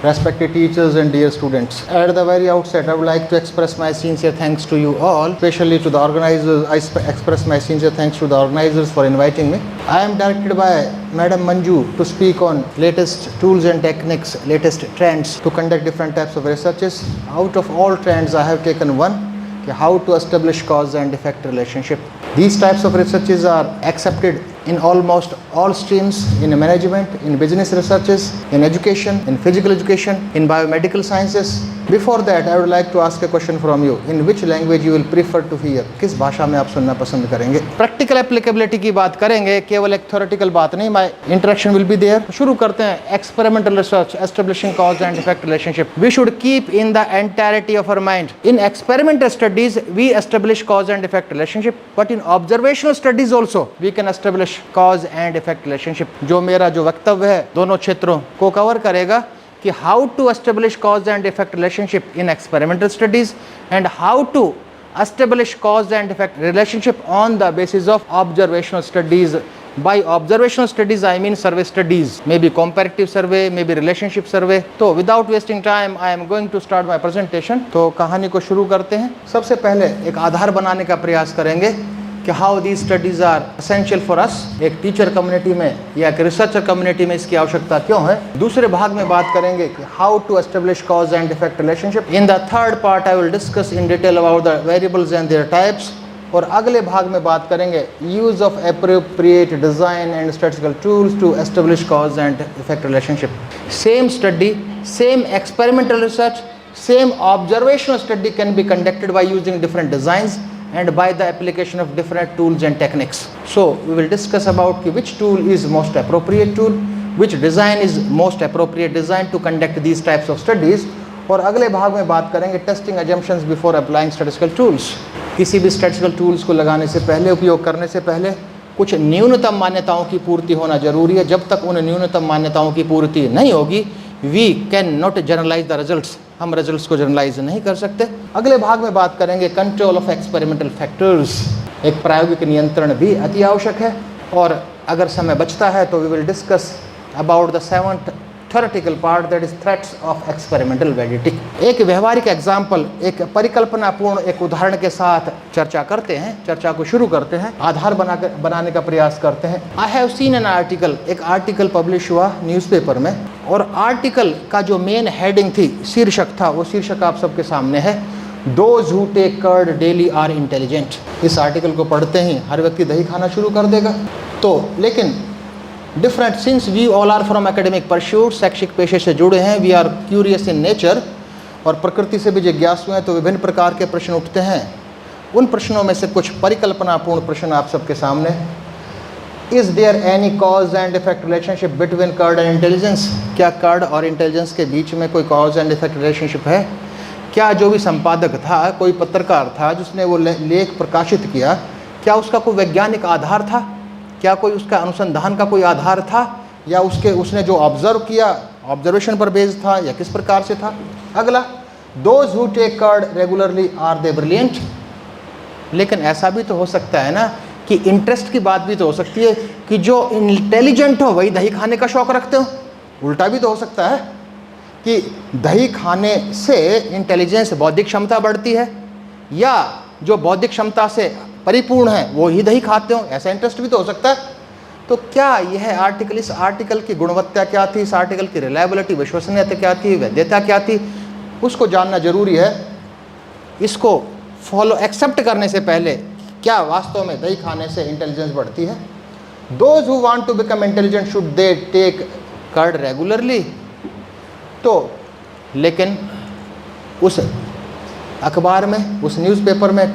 respected teachers and dear students. At the very outset, I would like to express my sincere thanks to you all, especially to the organizers. I express my sincere thanks to the organizers for inviting me. I am directed by Madam Manju to speak on latest tools and techniques, latest trends to conduct different types of researches. Out of all trends, I have taken one, how to establish cause and effect relationship. These types of researches are accepted in almost all streams, in management, in business researches, in education, in physical education, in biomedical sciences. Before that, I would like to ask a question from you. In which language you will prefer to hear? किस भाषा में आप सुनना पसंद करेंगे? Practical applicability की बात करेंगे, केवल एक थ्योरेटिकल बात नहीं. My interaction will be there. शुरू करते हैं. Experimental research, establishing cause and effect relationship. We should keep in the entirety of our mind. In experimental studies we establish cause and effect relationship, but in observational studies also we can establish cause and effect relationship. जो मेरा जो वक्तव्य है दोनों क्षेत्रों को cover करेगा कि how to establish cause and effect relationship in experimental studies and how to establish cause and effect relationship on the basis of observational studies. By observational studies I mean survey studies, maybe comparative survey, maybe relationship survey. तो without wasting time I am going to start my presentation. तो कहानी को शुरू करते हैं. सबसे पहले एक आधार बनाने का प्रयास करेंगे कि how these studies are essential for us. एक टीचर कम्युनिटी में या एक रिसर्चर कम्युनिटी में इसकी आवश्यकता क्यों है. दूसरे भाग में बात करेंगे कि how to establish cause and effect relationship. In the third part I will discuss in detail about the variables and their types. और अगले भाग में बात करेंगे use of appropriate design and statistical tools to establish cause and effect relationship. Same study, same experimental research, same observational study can be conducted by using different designs and by the application of different tools and techniques. So we will discuss about which tool is most appropriate tool, which design is most appropriate design to conduct these types of studies. और अगले भाग में बात करेंगे testing assumptions before applying statistical tools. किसी भी statistical tools को लगाने से पहले, उपयोग करने से पहले कुछ न्यूनतम मान्यताओं की पूर्ति होना जरूरी है. जब तक उन न्यूनतम मान्यताओं की पूर्ति नहीं होगी we cannot generalize the results. हम रिजल्ट्स को जनरलाइज नहीं कर सकते. अगले भाग में बात करेंगे कंट्रोल ऑफ एक्सपेरिमेंटल फैक्टर्स. एक प्रायोगिक नियंत्रण भी अति आवश्यक है. और अगर समय बचता है तो we will discuss about the seventh theoretical part, that is threats of experimental validity. एक व्यवहारिक एग्जाम्पल, एक परिकल्पनापूर्ण एक उदाहरण के साथ चर्चा करते हैं. चर्चा को शुरू करते हैं, आधार बनाने का प्रयास करते हैं. I have seen an article. एक आर्टिकल पब्लिश हुआ न्यूज़पेपर में और आर्टिकल का जो मेन हेडिंग थी, शीर्षक था, वो शीर्षक आप सबके सामने है. Those who take curd daily are intelligent. इस आर्टिकल को पढ़ते ही हर व्यक्ति दही खाना शुरू कर देगा. तो लेकिन different, since we all are from academic pursuit, शैक्षिक पेशे से जुड़े हैं, we are curious in nature, और प्रकृति से भी जिज्ञासु हैं, तो विभिन्न प्रकार के प्रश्न उठते हैं. उन प्रश्नों में से कुछ परिकल्पनापूर्ण प्रश्न आप सबके सामने. Is there any cause and effect relationship between curd and intelligence. क्या कर्ड और इंटेलिजेंस के बीच में कोई कॉज एंड इफेक्ट रिलेशनशिप है? क्या जो भी संपादक था, कोई पत्रकार था जिसने वो लेख प्रकाशित किया, क्या उसका कोई वैज्ञानिक आधार था? क्या कोई उसका अनुसंधान का कोई आधार था, या उसने जो ऑब्जर्व किया ऑब्जर्वेशन पर बेस्ड था, या किस प्रकार से था? अगला, those who take curd regularly are they brilliant. लेकिन ऐसा भी तो हो सकता है ना कि इंटरेस्ट की बात भी तो हो सकती है कि जो इंटेलिजेंट हो वही दही खाने का शौक़ रखते हो. उल्टा भी तो हो सकता है कि दही खाने से इंटेलिजेंस, बौद्धिक क्षमता बढ़ती है, या जो बौद्धिक क्षमता से परिपूर्ण है वो ही दही खाते हो, ऐसा इंटरेस्ट भी तो हो सकता है. तो क्या यह आर्टिकल, इस आर्टिकल की गुणवत्ता क्या थी, इस आर्टिकल की रिलायबिलिटी, विश्वसनीयता क्या थी, वैधता क्या थी, उसको जानना जरूरी है. इसको फॉलो, एक्सेप्ट करने से पहले क्या वास्तव में दही खाने से इंटेलिजेंस बढ़ती है. Those who want to become intelligent should they take curd regularly. तो लेकिन उस अखबार में, उस न्यूज़पेपर में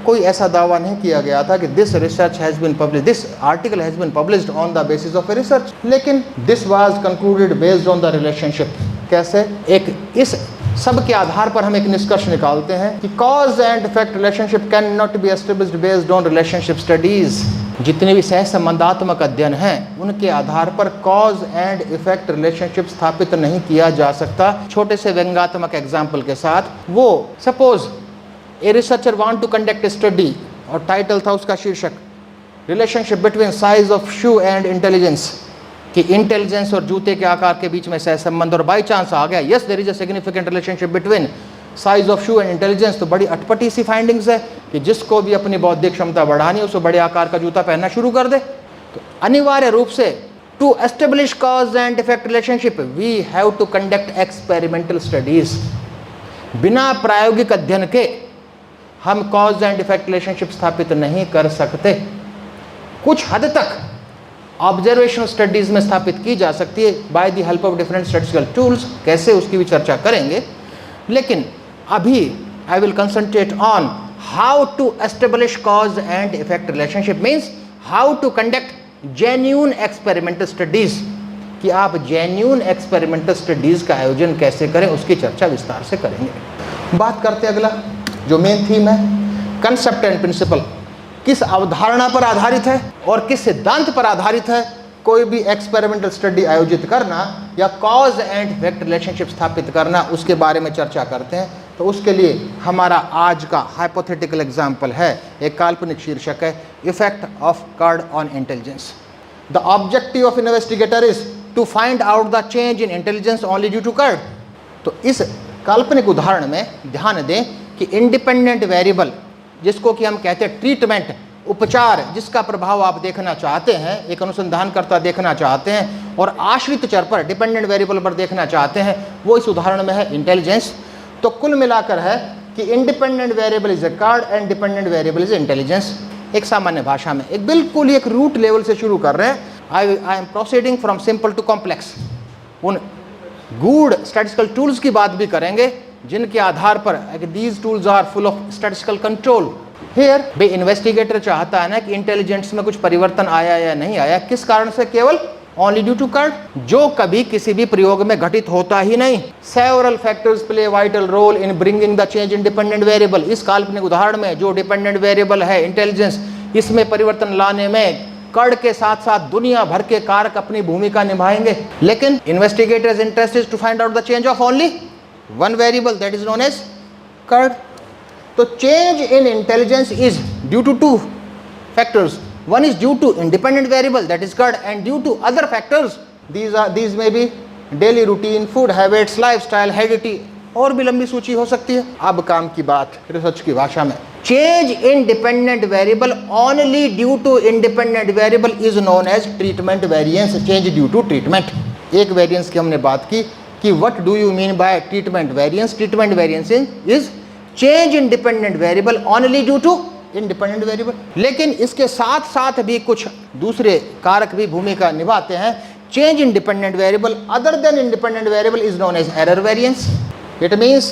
कोई ऐसा दावा नहीं किया गया था कि this research has been publish, this article has been published on the basis of a research. लेकिन this was concluded based on the relationship. कैसे? एक इस सब के आधार पर हम एक निष्कर्ष निकालते हैं कि cause and effect relationship can not B established based on relationship studies. जितने भी सह संबंधात्मक अध्ययन हैं उनके आधार पर कॉज एंड इफेक्ट रिलेशनशिप स्थापित नहीं किया जा सकता. छोटे से व्यंग्यात्मक एग्जाम्पल के साथ, वो suppose a researcher want to conduct a study, और टाइटल था उसका, शीर्षक, relationship between size of shoe and intelligence. कि इंटेलिजेंस और जूते के आकार के बीच में सहसंबंध और बाई चांस आ गया, yes there is a significant relationship between size of shoe and intelligence, तो बड़ी अटपटी सी फाइंडिंग्स है कि जिसको भी अपनी बौद्धिक क्षमता बढ़ानी है उसको बड़े आकार का जूता पहनना शुरू कर दे। तो अनिवार्य रूप से to establish cause and effect relationship we have to conduct experimental studies. बिना प्रायोगिक अध्ययन के हम कॉज एंड इफेक्ट रिलेशनशिप स्थापित नहीं कर सकते। कुछ हद तक ऑब्जर्वेशनल स्टडीज में स्थापित की जा सकती है by the help of different statistical tools, कैसे उसकी भी चर्चा करेंगे। लेकिन अभी I will concentrate on how to establish cause and effect relationship, means how to conduct genuine experimental studies, कि आप जेन्यून एक्सपेरिमेंटल स्टडीज का आयोजन कैसे करें उसकी चर्चा विस्तार से करेंगे। बात करते अगला जो मेन थीम है, कंसेप्ट एंड प्रिंसिपल। किस अवधारणा पर आधारित है और किस सिद्धांत पर आधारित है कोई भी एक्सपेरिमेंटल स्टडी आयोजित करना या कॉज एंड इफेक्ट रिलेशनशिप स्थापित करना, उसके बारे में चर्चा करते हैं। तो उसके लिए हमारा आज का हाइपोथेटिकल एग्जाम्पल है, एक काल्पनिक शीर्षक है effect of curd on intelligence. The objective of investigator is to find out the change in intelligence only due to curd. तो इस काल्पनिक उदाहरण में ध्यान दें कि इंडिपेंडेंट वेरिएबल, जिसको कि हम कहते हैं ट्रीटमेंट, उपचार, जिसका प्रभाव आप देखना चाहते हैं, एक अनुसंधानकर्ता देखना चाहते हैं, और आश्रित चर पर, डिपेंडेंट वेरिएबल पर देखना चाहते हैं, वो इस उदाहरण में है इंटेलिजेंस। तो कुल मिलाकर है कि independent variable is a card and dependent variable is intelligence. एक सामान्य भाषा में एक बिल्कुल एक रूट लेवल से शुरू कर रहे हैं। I am proceeding from simple to complex. उन गूढ़ स्टैटिस्टिकल टूल्स की बात भी करेंगे जिनके आधार पर these tools are full of statistical control. Here by investigator चाहता है ना कि इंटेलिजेंस में कुछ परिवर्तन आया या नहीं आया, किस कारण से, केवल ओनली ड्यू टू कर्ड, जो कभी किसी भी प्रयोग में घटित होता ही नहीं। Several factors play vital role in bringing the change in dependent variable. इस काल्पनिक उदाहरण में जो डिपेंडेंट वेरिएबल है इंटेलिजेंस, इसमें परिवर्तन लाने में कर्ड के साथ साथ दुनिया भर के कारक अपनी भूमिका निभाएंगे। लेकिन investigators interest is to find out the change of only one variable, that is known as curd. तो change in intelligence is due to two factors. One is due to independent variable, that is curd, and due to other factors. These may be daily routine, food habits, lifestyle, heredity, और भी लंबी सूची हो सकती है। अब काम की बात रिसर्च की भाषा में, change in dependent variable only due to independent variable is known as treatment variance. Change due to treatment, एक वेरिएंस की हमने बात की कि what do you mean by treatment variance. Treatment variance is change in dependent variable only due to independent variable. लेकिन इसके साथ साथ भी कुछ दूसरे कारक भी भूमिका निभाते हैं। Change in dependent variable other than independent variable is known as error variance. It means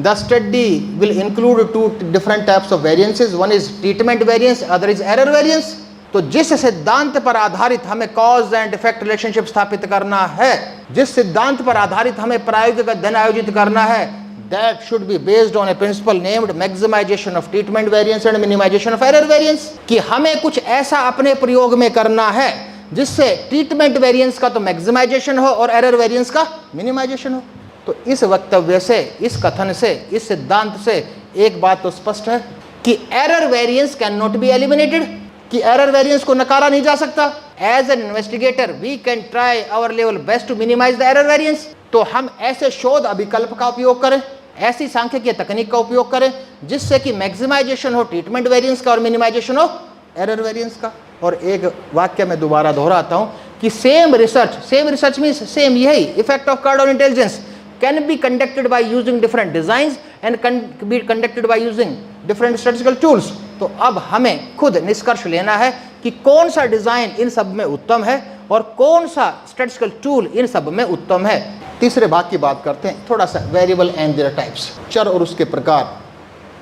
the study will include two different types of variances, one is treatment variance, other is error variance. तो जिस सिद्धांत पर आधारित हमें cause and effect relationship स्थापित करना है, जिस सिद्धांत पर आधारित हमें प्रायोगिक अध्ययन आयोजित करना है, that should be based on a principle named maximization of treatment variance and minimization of error variance। कि हमें कुछ ऐसा अपने प्रयोग में करना है जिससे ट्रीटमेंट वेरिएंस का तो मैक्सिमाइजेशन हो और एरर वेरिएंस का मिनिमाइजेशन हो। तो इस वक्तव्य से, इस कथन से, इस सिद्धांत से एक बात तो स्पष्ट है कि error variance can not be eliminated, कि एरर वेरिएंस को नकारा नहीं जा सकता। As an investigator we can try our level best to minimize the error variance. तो हम ऐसे शोध अभिकल्प का उपयोग करें, ऐसी सांख्यिकीय तकनीक का उपयोग करें जिससे कि मैक्सिमाइजेशन हो ट्रीटमेंट वेरिएंस का और मिनिमाइजेशन हो एरर वेरिएंस का। और एक वाक्य में दोबारा दोहराता हूं कि सेम रिसर्च मींस सेम, यही effect of curd on intelligence can be conducted by using different designs and can be conducted by using different statistical tools. तो अब हमें खुद निष्कर्ष लेना है कि कौन सा डिजाइन इन सब में उत्तम है और कौन सा स्टैटिस्टिकल टूल इन सब में उत्तम है। तीसरे भाग की बात करते हैं, थोड़ा सा वेरिएबल एंड देयर टाइप्स, चर और उसके प्रकार।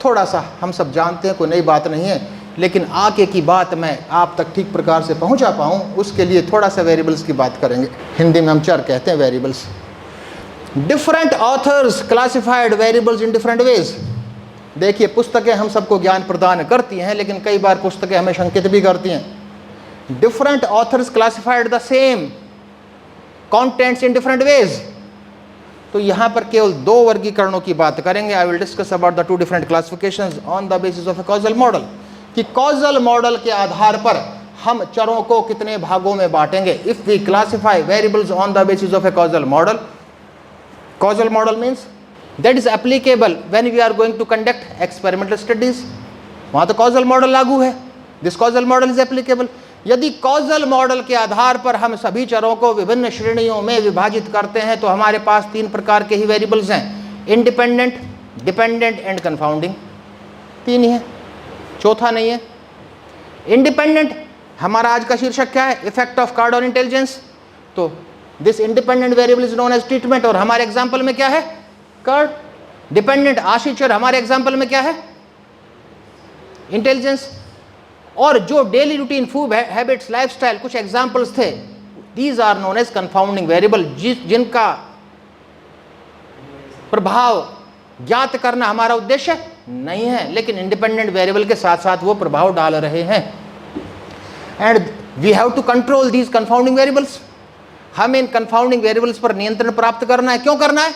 थोड़ा सा हम सब जानते हैं, कोई नई बात नहीं है, लेकिन आगे की बात मैं आप तक ठीक प्रकार से पहुंचा पाऊं उसके लिए थोड़ा सा वेरिएबल्स की बात करेंगे। हिंदी में हम चर कहते हैं, variables. Different authors classified variables in different ways. देखिए, पुस्तकें हम सबको ज्ञान प्रदान करती हैं, लेकिन कई बार पुस्तकें हमें शंकित भी करती हैं। Different authors classified the same contents in different ways. तो यहाँ पर केवल दो वर्गीकरणों की बात करेंगे। आई will discuss about the two different classifications on the basis of a causal model. कि कॉजल मॉडल के आधार पर हम चरों को कितने भागों में बांटेंगे? If we classify variables on the basis of a causal model, causal model means that is applicable when we are going to conduct experimental studies, वहां तो कॉजल मॉडल लागू है, this causal model is applicable. यदि causal model के आधार पर हम सभी चरों को विभिन्न श्रेणियों में विभाजित करते हैं तो हमारे पास 3 प्रकार के ही वेरिएबल्स हैं, इंडिपेंडेंट, डिपेंडेंट एंड कंफाउंडिंग। 3 ही है, चौथा नहीं है। इंडिपेंडेंट, हमारा आज का शीर्षक क्या है? Effect of card on intelligence. तो this independent variable is known as treatment, और हमारे एग्जाम्पल में क्या है? कार्ड। डिपेंडेंट, आशीचर, हमारे एग्जाम्पल में क्या है? इंटेलिजेंस। और जो daily routine, food habits, lifestyle, कुछ एग्जाम्पल्स थे, these are known as confounding variable, जिनका प्रभाव ज्ञात करना हमारा उद्देश्य नहीं है, लेकिन इंडिपेंडेंट वेरिएबल के साथ साथ वो प्रभाव डाल रहे हैं। And we have to control these confounding variables. हमें इन कंफाउंडिंग वेरिएबल्स पर नियंत्रण प्राप्त करना है। क्यों करना है?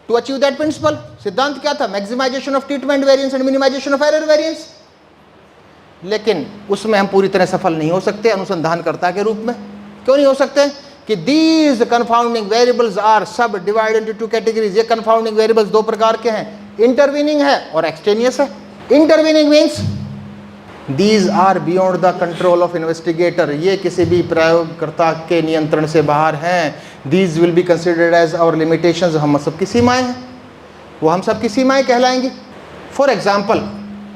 To achieve that principle. सिद्धांत क्या था? Maximization of treatment variance and minimization of error variance. लेकिन उसमें हम पूरी तरह सफल नहीं हो सकते अनुसंधानकर्ता के रूप में। क्यों नहीं हो सकते? कि these confounding variables are sub divided into 2 categories. ये कंफाउंडिंग वेरिएबल्स 2 प्रकार के हैं, इंटरवीनिंग है और एक्सटेनियस है। Intervening means these are beyond the control of investigator, ये किसी भी प्रयोगकर्ता के नियंत्रण से बाहर हैं। These will be considered as our limitations, हम सबकी सीमाएं हैं, वो हम सबकी सीमाएं कहलाएंगी। फॉर एग्जाम्पल,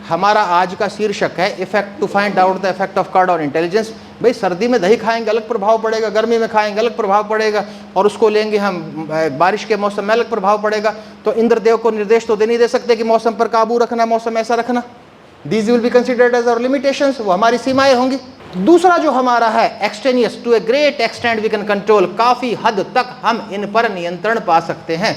हमारा आज का शीर्षक है effect, to find out the effect of card on intelligence. भाई सर्दी में दही खाएंगे अलग प्रभाव पड़ेगा, गर्मी में खाएंगे अलग प्रभाव पड़ेगा, और उसको लेंगे हम बारिश के मौसम में अलग प्रभाव पड़ेगा। तो इंद्रदेव को निर्देश तो दे नहीं दे सकते कि मौसम पर काबू रखना, मौसम ऐसा रखना। These will be considered as our limitations, वो हमारी सीमाएं होंगी। दूसरा जो हमारा है extraneous, to a great extent we can control, काफ़ी हद तक हम इन पर नियंत्रण पा सकते हैं।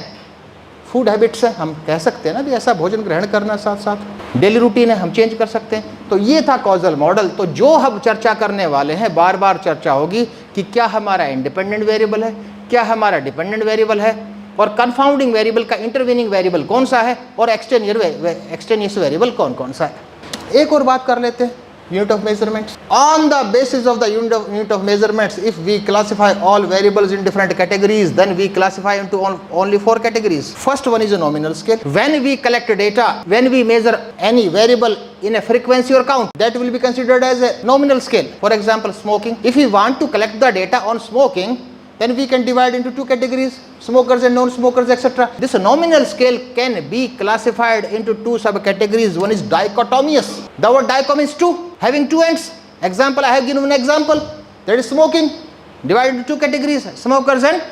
फूड हैबिट्स है, हम कह सकते हैं ना भी ऐसा भोजन ग्रहण करना, साथ साथ डेली रूटीन है, हम चेंज कर सकते हैं। तो ये था कॉजल मॉडल। तो जो हम चर्चा करने वाले हैं, बार बार चर्चा होगी कि क्या हमारा इंडिपेंडेंट वेरिएबल है, क्या हमारा डिपेंडेंट वेरिएबल है, और कंफाउंडिंग वेरिएबल का इंटरवीनिंग वेरिएबल कौन सा है, और एक्सटेनियस वेरिएबल कौन कौन सा है। एक और बात कर लेते हैं, unit of measurements. On the basis of the unit of measurements, if we classify all variables in different categories, then we classify into only 4 categories. First one is a nominal scale. When we collect data, when we measure any variable in a frequency or count, that will be considered as a nominal scale. For example, smoking. If we want to collect the data on smoking, then we can divide into 2 categories, smokers and non-smokers, etc. This nominal scale can be classified into 2 subcategories. One is dichotomous. The word dichom means 2, having 2 ends. Example, I have given an example, that is smoking, divided into 2 categories, smokers and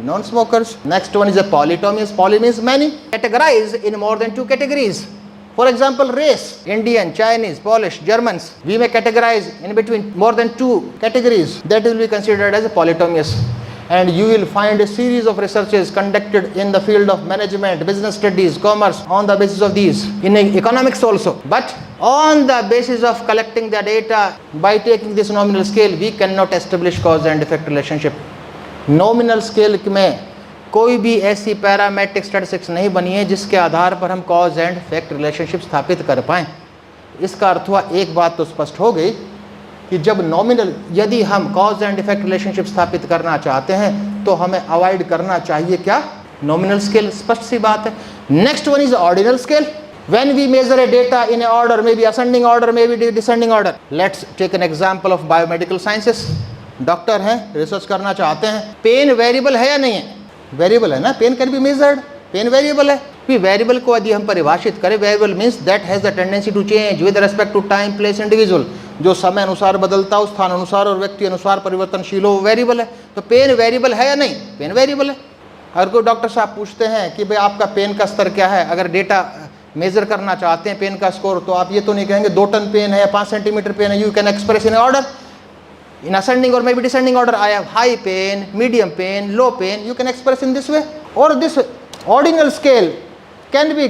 non-smokers. Next one is a polytomous. Poly means many, categorized in more than 2 categories. For example, race, Indian, Chinese, Polish, Germans, we may categorize in between more than 2 categories. That will be considered as a polytomous. And you will find a series of researches conducted in the field of management, business studies, commerce, on the basis of these, in economics also. But on the basis of collecting the data by taking this nominal scale, we cannot establish cause and effect relationship. Nominal scale में कोई भी ऐसी parametric statistics नहीं बनी है जिसके आधार पर हम कॉज एंड इफेक्ट रिलेशनशिप स्थापित कर पाएँ। इसका अर्थ हुआ, एक बात तो स्पष्ट हो गई कि जब नॉमिनल, यदि हम कॉज एंड इफेक्ट रिलेशनशिप स्थापित करना चाहते हैं तो हमें अवॉइड करना चाहिए क्या? नॉमिनल स्केल, स्पष्ट सी बात है। Next one is ordinal scale. When we measure a data in a order, may be ascending order, may be descending order. Let's take an example of biomedical sciences. Doctor हैं, research करना चाहते हैं, pen variable है या नहीं है? Variable है ना, pain can be measured, pain variable है। वेरिएबल को यदि हम परिभाषित करें, variable means that has the tendency to change with respect to time, place, individual, जो समय अनुसार बदलता हो, स्थान अनुसार और व्यक्ति अनुसार परिवर्तनशील हो, वेरिएबल है। तो पेन वेरिएबल है या नहीं? पेन वेरिएबल है। अगर कोई डॉक्टर साहब पूछते हैं कि भाई आपका पेन का स्तर क्या है, अगर डेटा मेजर करना चाहते हैं पेन का स्कोर, तो आप ये तो नहीं कहेंगे 2 टन पेन है या 5 सेंटीमीटर पेन है। You can express in order, in ascending or maybe descending order. I have high pain, medium pain, low pain. You can express in this way. Or this ordinal scale can be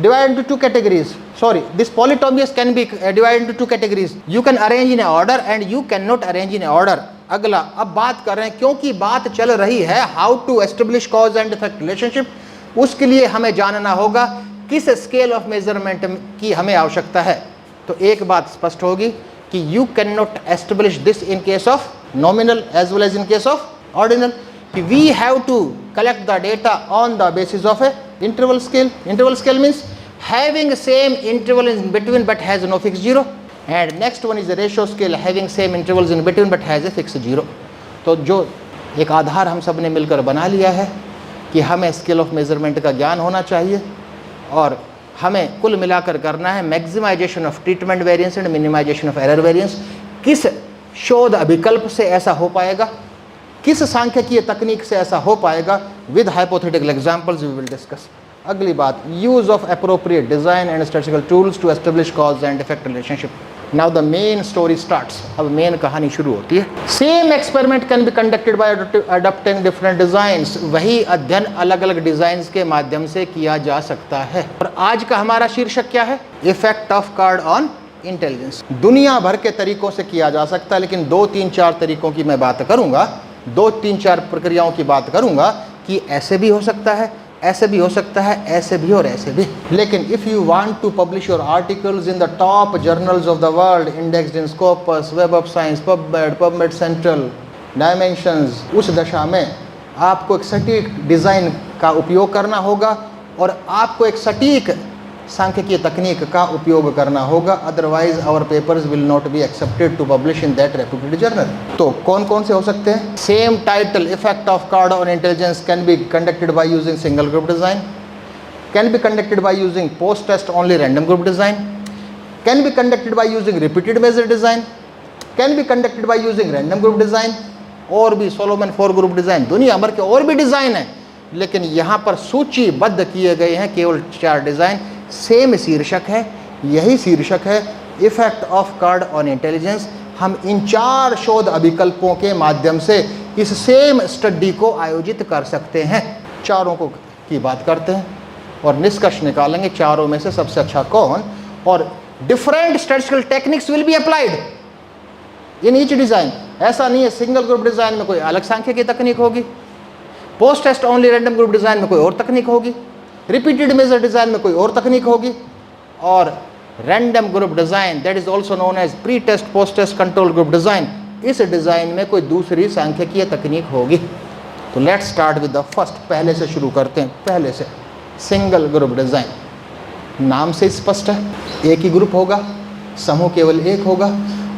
divided into 2 categories. Sorry, this polytomous can be divided into 2 categories. You can arrange in a order and you cannot arrange in a order. अगला, अब बात कर रहे हैं, क्योंकि बात चल रही है how to establish cause and effect relationship, उसके लिए हमें जानना होगा किस स्केल ऑफ मेजरमेंट की हमें आवश्यकता है। तो एक बात स्पष्ट होगी कि you cannot establish this in case of nominal as well as in case of ordinal, कि we have to collect the data on the basis of a interval scale. Interval scale means having same interval in between but has no fixed zero, and next one is a ratio scale having same intervals in between but has a fixed zero. तो जो एक आधार हम सब ने मिलकर बना लिया है कि हमें स्केल ऑफ मेजरमेंट का ज्ञान होना चाहिए और हमें कुल मिलाकर करना है maximization of treatment variance and minimization of error variance. किस शोध अभिकल्प से ऐसा हो पाएगा, किस सांख्यिकीय तकनीक से ऐसा हो पाएगा, with hypothetical examples we will discuss. अगली बात, use of appropriate design and statistical tools to establish cause and effect relationship. Now the main story starts. अब मेन कहानी शुरू होती है। Same experiment can be conducted by adopting different designs. वही अध्ययन अलग अलग डिजाइन्स के माध्यम से किया जा सकता है। और आज का हमारा शीर्षक क्या है? Effect of card on intelligence. दुनिया भर के तरीकों से किया जा सकता है, लेकिन 2-3-4 तरीकों की मैं बात करूंगा, 2-3-4 प्रक्रियाओं की बात करूंगा कि ऐसे भी हो सकता है, ऐसे भी हो सकता है, ऐसे भी और ऐसे भी। लेकिन if you want to publish your articles in the top journals of the world, indexed in Scopus, Web of Science, PubMed Central, Dimensions, उस दशा में आपको एक सटीक डिज़ाइन का उपयोग करना होगा और आपको एक सटीक सांख्यिकीय तकनीक का उपयोग करना होगा, otherwise our papers will not be accepted to publish in that reputed journal. तो कौन कौन से हो सकते हैं? Same title, effect of card on intelligence, can be conducted by using single group design, can be conducted by using post test only random group design, can be conducted by using repeated measure design, can be conducted by using random group design, और भी Solomon 4 group design, दुनिया भर के और भी design है, लेकिन यहाँ पर सूचीबद्ध किए गए हैं केवल 4 डिजाइन। सेम शीर्षक है, यही शीर्षक है effect of card on intelligence. हम इन 4 शोध अभिकल्पों के माध्यम से इस सेम स्टडी को आयोजित कर सकते हैं। चारों को की बात करते हैं और निष्कर्ष निकालेंगे चारों में से सबसे अच्छा कौन, और different statistical techniques will be applied in each design. ऐसा नहीं है सिंगल ग्रुप डिजाइन में कोई अलग सांख्यिकीय तकनीक होगी, post test only random group design में कोई और तकनीक होगी, रिपीटेड मेजर डिजाइन में कोई और तकनीक होगी, और random group design that is also known as pre test post test control group design, इस डिजाइन में कोई दूसरी सांख्यिकीय तकनीक होगी। तो let's start with the first, पहले से शुरू करते हैं। पहले से सिंगल ग्रुप डिजाइन, नाम से स्पष्ट है, एक ही ग्रुप होगा, समूह केवल एक होगा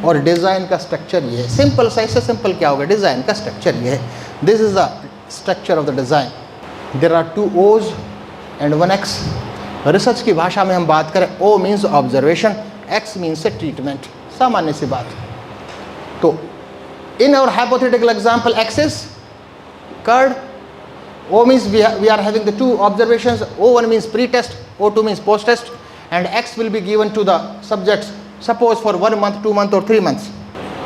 और डिजाइन का स्ट्रक्चर ये है। सिंपल सा, इससे सिंपल क्या होगा? डिजाइन का स्ट्रक्चर ये है। This is the structure of the design. There are 2 O's and 1 X। Research की भाषा में हम बात करें, O means observation, X means treatment, सामान्य सी बात। तो in our hypothetical example X is curd, O means we are having the 2 observations, O1 means pre-test, O2 means post-test, and X will be given to the subjects, suppose for 1 month, 2 months or 3 months.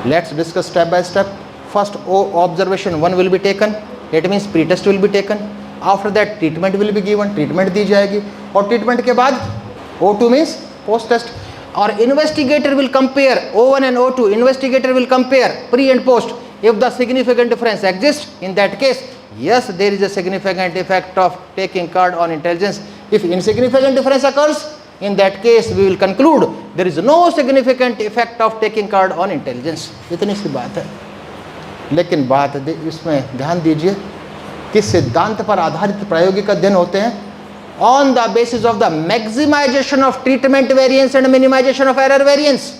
Let's discuss step by step. First, O observation 1 will be taken, it means pre-test will be taken. After that treatment will be given, treatment दी जाएगी, और treatment के बाद O2 means post test, और investigator will compare O1 and O2, investigator will compare pre and post. If the significant difference exists, in that case yes there is a significant effect of taking card on intelligence. If insignificant difference occurs, in that case we will conclude there is no significant effect of taking card on intelligence. इतनी सी बात है। लेकिन बात इसमें ध्यान दीजिए कि सिद्धांत पर आधारित प्रायोगिक अध्ययन होते हैं on the basis of the maximization of treatment variance and minimization of error variance.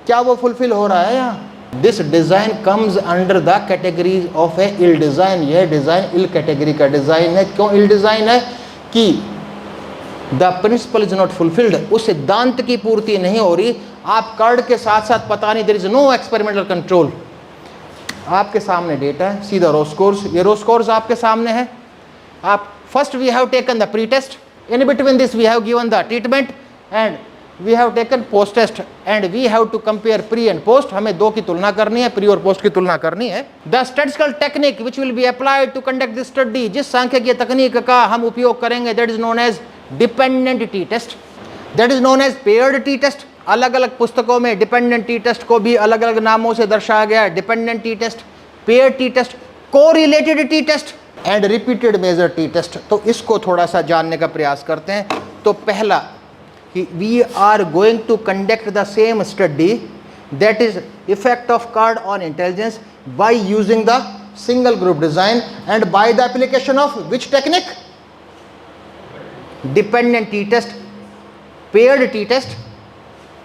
क्या वो फुलफिल हो रहा है यहाँ? This design comes under the category of a ill design. यह डिजाइन इल कैटेगरी का डिजाइन है। क्यों इल डिजाइन है? कि the principle is not fulfilled, उस सिद्धांत की पूर्ति नहीं हो रही। आप कार्ड के साथ साथ पता नहीं, there is no experimental control. आपके सामने डेटा है, सीधा रो स्कोर्स, ये रो स्कोर्स आपके सामने है। आप first we have taken the pre test, in between this we have given the treatment, and we have taken post test, and we have to compare pre and post. हमें 2 की तुलना करनी है, प्री और पोस्ट की तुलना करनी है। The statistical technique which will be applied to conduct this study, जिस सांख्यिकीय तकनीक का हम उपयोग करेंगे, that is known as dependent T test, that is known as paired T test. अलग अलग पुस्तकों में डिपेंडेंट टी टेस्ट को भी अलग अलग नामों से दर्शाया गया है। Dependent T test, pair T test, correlated T test and repeated measure T test. तो इसको थोड़ा सा जानने का प्रयास करते हैं। तो पहला कि we are going to conduct the same study that is effect of card on intelligence by using the single group design and by the application of which technique? Dependent t-test, paired t-test,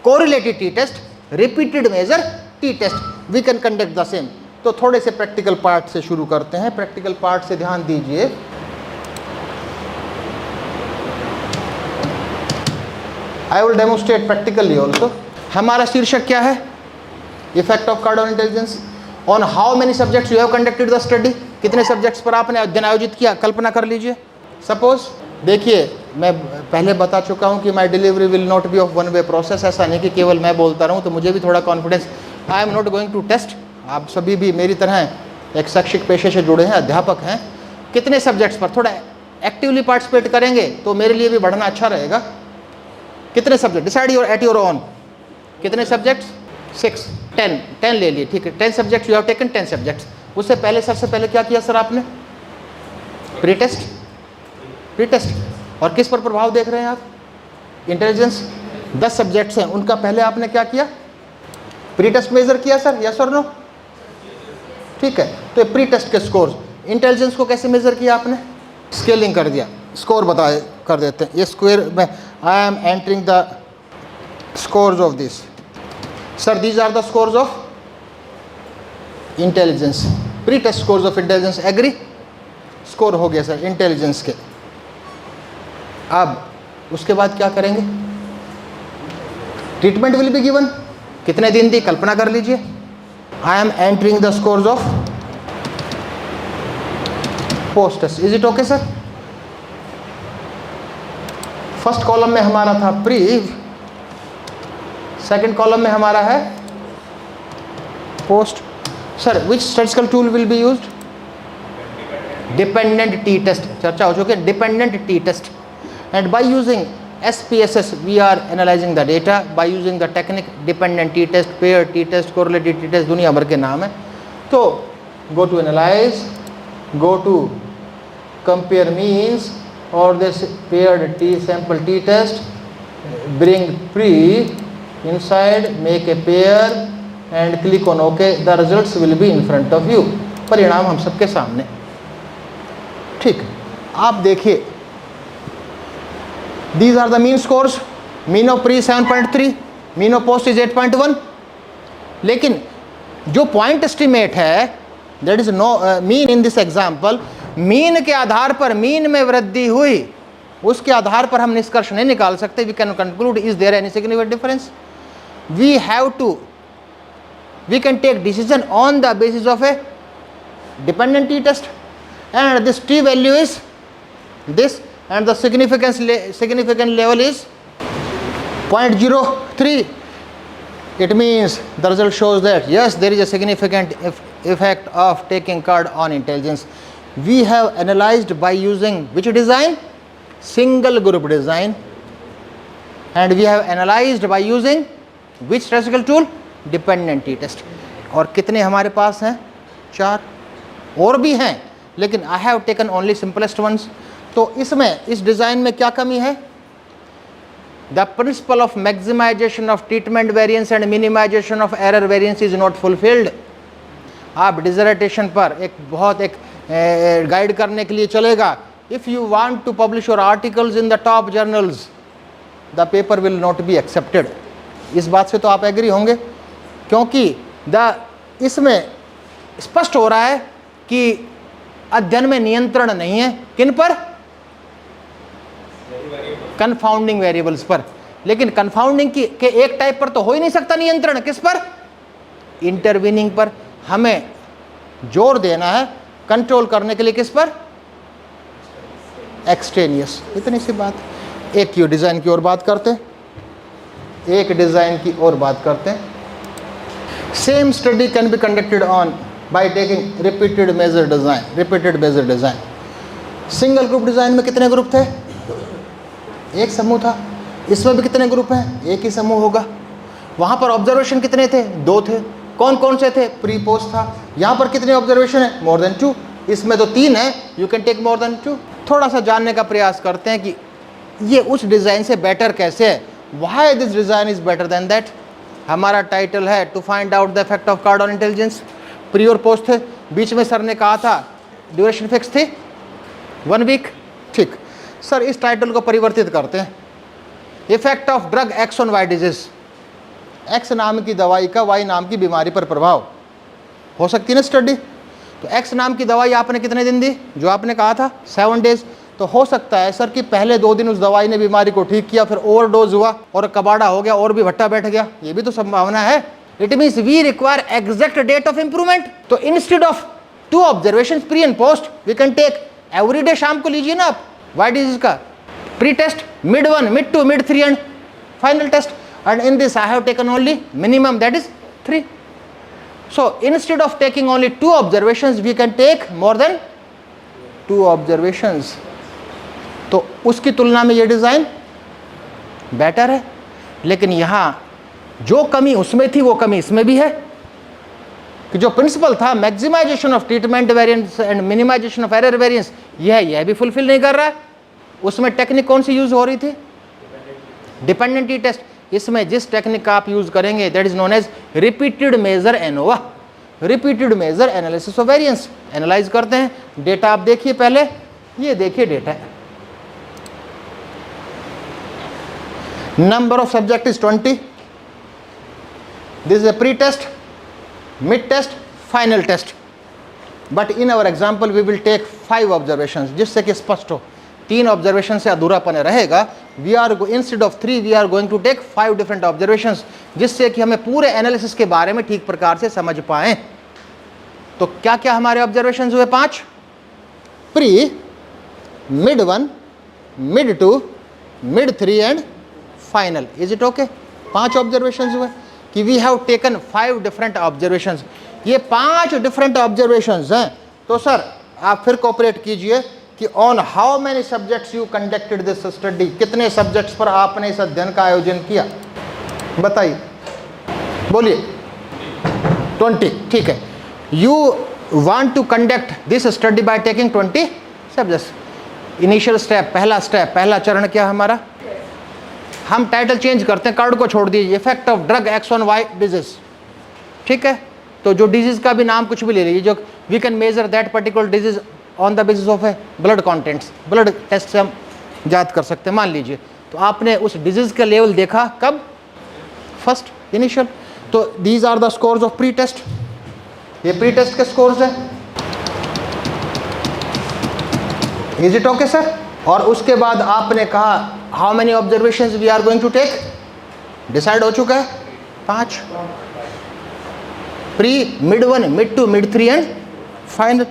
correlated t-test, repeated measure t-test. We can conduct the same. तो थोड़े से practical part से शुरू करते हैं. Practical part से ध्यान दीजिए. I will demonstrate practically also. हमारा शीर्षक क्या है? Effect of card on intelligence. On how many subjects you have conducted the study? कितने सब्जेक्ट्स पर आपने अध्ययन आयोजित किया? कल्पना कर लीजिए. सपोज देखिए, मैं पहले बता चुका हूँ कि माई delivery will not B of one way process. ऐसा नहीं कि केवल मैं बोलता रहूँ, तो मुझे भी थोड़ा confidence. I am not going to test. आप सभी भी मेरी तरह एक शैक्षिक पेशे से जुड़े हैं, अध्यापक हैं. कितने सब्जेक्ट्स पर थोड़ा एक्टिवली पार्टिसिपेट करेंगे तो मेरे लिए भी बढ़ना अच्छा रहेगा. कितने subject? Decide your at your own. कितने सब्जेक्ट्स? 6, 10 ले लिए, ठीक है. 10 subjects you have taken 10 subjects. उससे पहले सबसे पहले क्या किया सर आपने? Pre test. Pre test. और किस पर प्रभाव देख रहे हैं आप? इंटेलिजेंस. 10 सब्जेक्ट्स हैं, उनका पहले आपने क्या किया? प्री टेस्ट मेजर किया सर, यस और नो? ठीक है. तो प्री टेस्ट के स्कोर. इंटेलिजेंस को कैसे मेजर किया आपने? स्केलिंग कर दिया. स्कोर बताए कर देते हैं. ये स्क्वायर में I am entering the scores of this. Sir these are the scores of intelligence. Pre test scores of intelligence. Agree? Score हो गया सर इंटेलिजेंस के. अब उसके बाद क्या करेंगे? Treatment will be given. कितने दिन दी? कल्पना कर लीजिए. I am entering the scores of post test. Is it okay sir? First column में हमारा था प्री, सेकंड कॉलम में हमारा है post. Sir which statistical tool will be used? Dependent T test. चर्चा हो चुकी है. Dependent T test. And by using SPSS, we are analyzing the data by using the technique dependent t-test, paired t-test, correlated t-test. दुनिया भर के नाम है. तो go to analyze, go to compare means or this paired sample t-test, bring pre inside, make a pair and click on OK. The results will be in front of you. परिणाम हम सबके सामने. ठीक. आप देखिए, these are the mean scores. mean of pre 7.3, mean of post is 8.1. लेकिन जो point estimate है, that is no mean in this example, mean के आधार पर मीन में वृद्धि हुई, उसके आधार पर हम निष्कर्ष नहीं निकाल सकते. we can conclude is there any significant difference. we can take decision on the basis of a dependent t-test, and this t value is this, and the significant level is 0.03. It means the result shows that yes, there is a significant effect of taking card on intelligence. We have analyzed by using which design? Single group design. And we have analyzed by using which statistical tool? Dependent t-test. और कितने हमारे पास हैं? 4. और भी हैं, लेकिन I have taken only simplest ones. तो इसमें इस डिज़ाइन में क्या कमी है? The principle of maximization of treatment variance and minimization of error variance is not fulfilled. आप डिसर्टेशन पर एक गाइड करने के लिए चलेगा. If you want to publish your articles in the top journals, the paper will not be accepted. इस बात से तो आप एग्री होंगे, क्योंकि इसमें स्पष्ट हो रहा है कि अध्ययन में नियंत्रण नहीं है. किन पर? कन्फाउंडिंग वेरिएबल्स पर. लेकिन कन्फाउंडिंग के एक टाइप पर तो हो ही नहीं सकता नियंत्रण. किस पर? इंटरवीनिंग पर. हमें जोर देना है कंट्रोल करने के लिए. किस पर? एक्सट्रेनियस. इतनी सी बात. एक की डिज़ाइन की ओर बात करते हैं, एक डिज़ाइन की ओर बात करते हैं. Same study can be conducted on by taking repeated measure design. Single group design में कितने ग्रुप थे? एक समूह था. इसमें भी कितने ग्रुप हैं? एक ही समूह होगा. वहाँ पर ऑब्जर्वेशन कितने थे? 2 थे. कौन कौन से थे? प्री पोस्ट था. यहाँ पर कितने ऑब्जर्वेशन है? More than 2. इसमें तो 3 है. You can take more than 2. थोड़ा सा जानने का प्रयास करते हैं कि ये उस डिज़ाइन से बेटर कैसे है. Why this design is better than that. हमारा टाइटल है to find out the effect of card on intelligence. Pre और पोस्ट थे, बीच में सर ने कहा था ड्यूरेशन फिक्स थी 1 वीक। ठीक सर, इस टाइटल को परिवर्तित करते हैं, effect of drug X on Y disease. X नाम की दवाई का वाई नाम की बीमारी पर प्रभाव हो सकती है ना स्टडी। तो एक्स नाम की दवाई आपने कितने दिन दी, जो आपने कहा था 7 डेज। तो हो सकता है सर कि पहले 2 दिन उस दवाई ने बीमारी को ठीक किया, फिर ओवरडोज हुआ और कबाड़ा हो गया और भी भट्टा बैठ गया, ये भी तो संभावना है। It means we require exact date of improvement. तो instead of 2 observation pre and post we can take every day शाम को लीजिए ना आप वाई डिजीज का pre test, mid 1, mid 2, mid 3 and final test. And in this I have taken only minimum that is 3. So instead of taking only 2 observations we can take more than 2 observations. तो उसकी तुलना में ये design better है। लेकिन यहाँ जो कमी उसमें थी वो कमी इसमें भी है कि जो प्रिंसिपल था maximization of treatment variance and minimization of error variance, यह भी फुलफिल नहीं कर रहा है। उसमें टेक्निक कौन सी यूज हो रही थी, डिपेंडेंटी टेस्ट। इसमें जिस टेक्निक का आप यूज करेंगे that is known as repeated measure ANOVA, repeated measure analysis of variance. Analyse करते हैं डेटा, आप देखिए पहले, ये देखिए data, number of subject is 20, this is a pre test, mid test, final test. But in our example we will take 5 observations, जिससे कि स्पष्ट हो 3 ऑब्जर्वेशन से अधूरापन रहेगा। We are instead of 3 we are going to take 5 different observations, जिससे कि हमें पूरे एनालिसिस के बारे में ठीक प्रकार से समझ पाएं। तो क्या क्या हमारे ऑब्जर्वेशंस हुए 5, pre, mid 1, mid 2, mid 3 and final. Is it okay? 5 observations हुए कि we have taken 5 different observations. ये 5 डिफरेंट ऑब्जर्वेशंस हैं। तो सर आप फिर कोऑपरेट कीजिए कि on how many subjects you conducted this study, कितने सब्जेक्ट्स पर आपने इस अध्ययन का आयोजन किया, बताइए, बोलिए। 20, ठीक है। You want to conduct this study by taking 20 subjects. Initial step, पहला चरण क्या हमारा, हम टाइटल चेंज करते हैं, कार्ड को छोड़ दीजिए, effect of drug X on Y disease. ठीक है, तो जो डिजीज का भी नाम कुछ भी ले लीजिए, जो we can measure that particular disease on the basis of a blood contents, blood test से हम याद कर सकते हैं। मान लीजिए तो आपने उस डिजीज का लेवल देखा कब, फर्स्ट इनिशियल। तो these are the scores of pre test, ये प्री टेस्ट के स्कोर्स है। Is it okay sir? और उसके बाद आपने कहा how many observations we are going to take, decide हो चुका है 5, pre, mid 1, mid 2, mid 3 and final.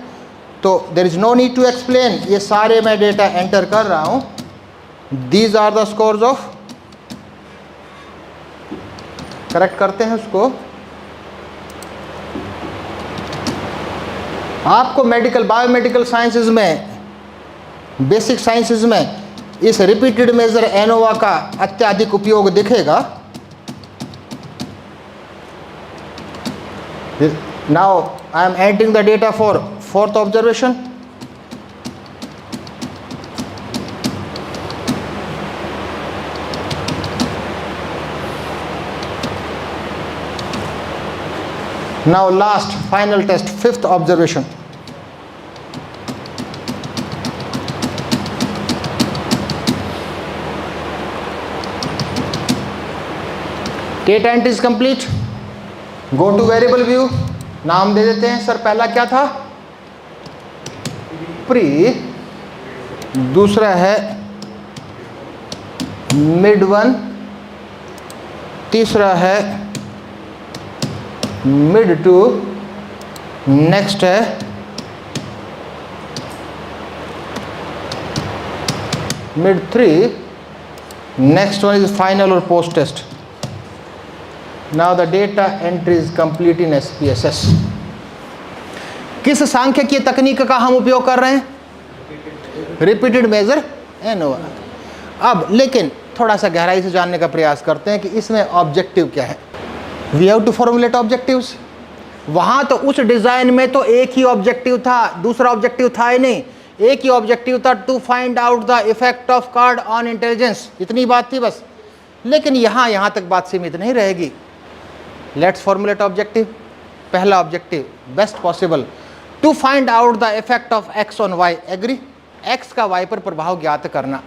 तो there is no need to explain, ये सारे मैं डेटा एंटर कर रहा हूं। These are the scores of, correct करते हैं उसको। आपको मेडिकल, बायोमेडिकल साइंसेज में, बेसिक साइंसेज में इस रिपीटेड मेजर एनोवा का अत्यधिक उपयोग दिखेगा। Now I am entering the data for 4th observation. Now last final test, 5th observation. Data entry is complete. Go to variable view. नाम दे देते हैं सर, पहला क्या था, प्री, दूसरा है मिड 1, तीसरा है मिड 2, नेक्स्ट है mid 3, next one is final और post test. Now the data entry is complete in SPSS। किस सांख्यिकीय तकनीक का हम उपयोग कर रहे हैं, रिपीटेड मेजर एनोवा। अब लेकिन थोड़ा सा गहराई से जानने का प्रयास करते हैं कि इसमें ऑब्जेक्टिव क्या है। We have to formulate objectives. वहाँ तो उस डिज़ाइन में तो एक ही ऑब्जेक्टिव था, दूसरा ऑब्जेक्टिव था ही नहीं, एक ही ऑब्जेक्टिव था, to find out the effect of card on intelligence, इतनी बात थी बस। लेकिन यहाँ तक बात सीमित नहीं रहेगी। Let's formulate objective. पहला objective, best possible to find out the effect of X on Y. Agree, X का वाई पर प्रभाव ज्ञात करना।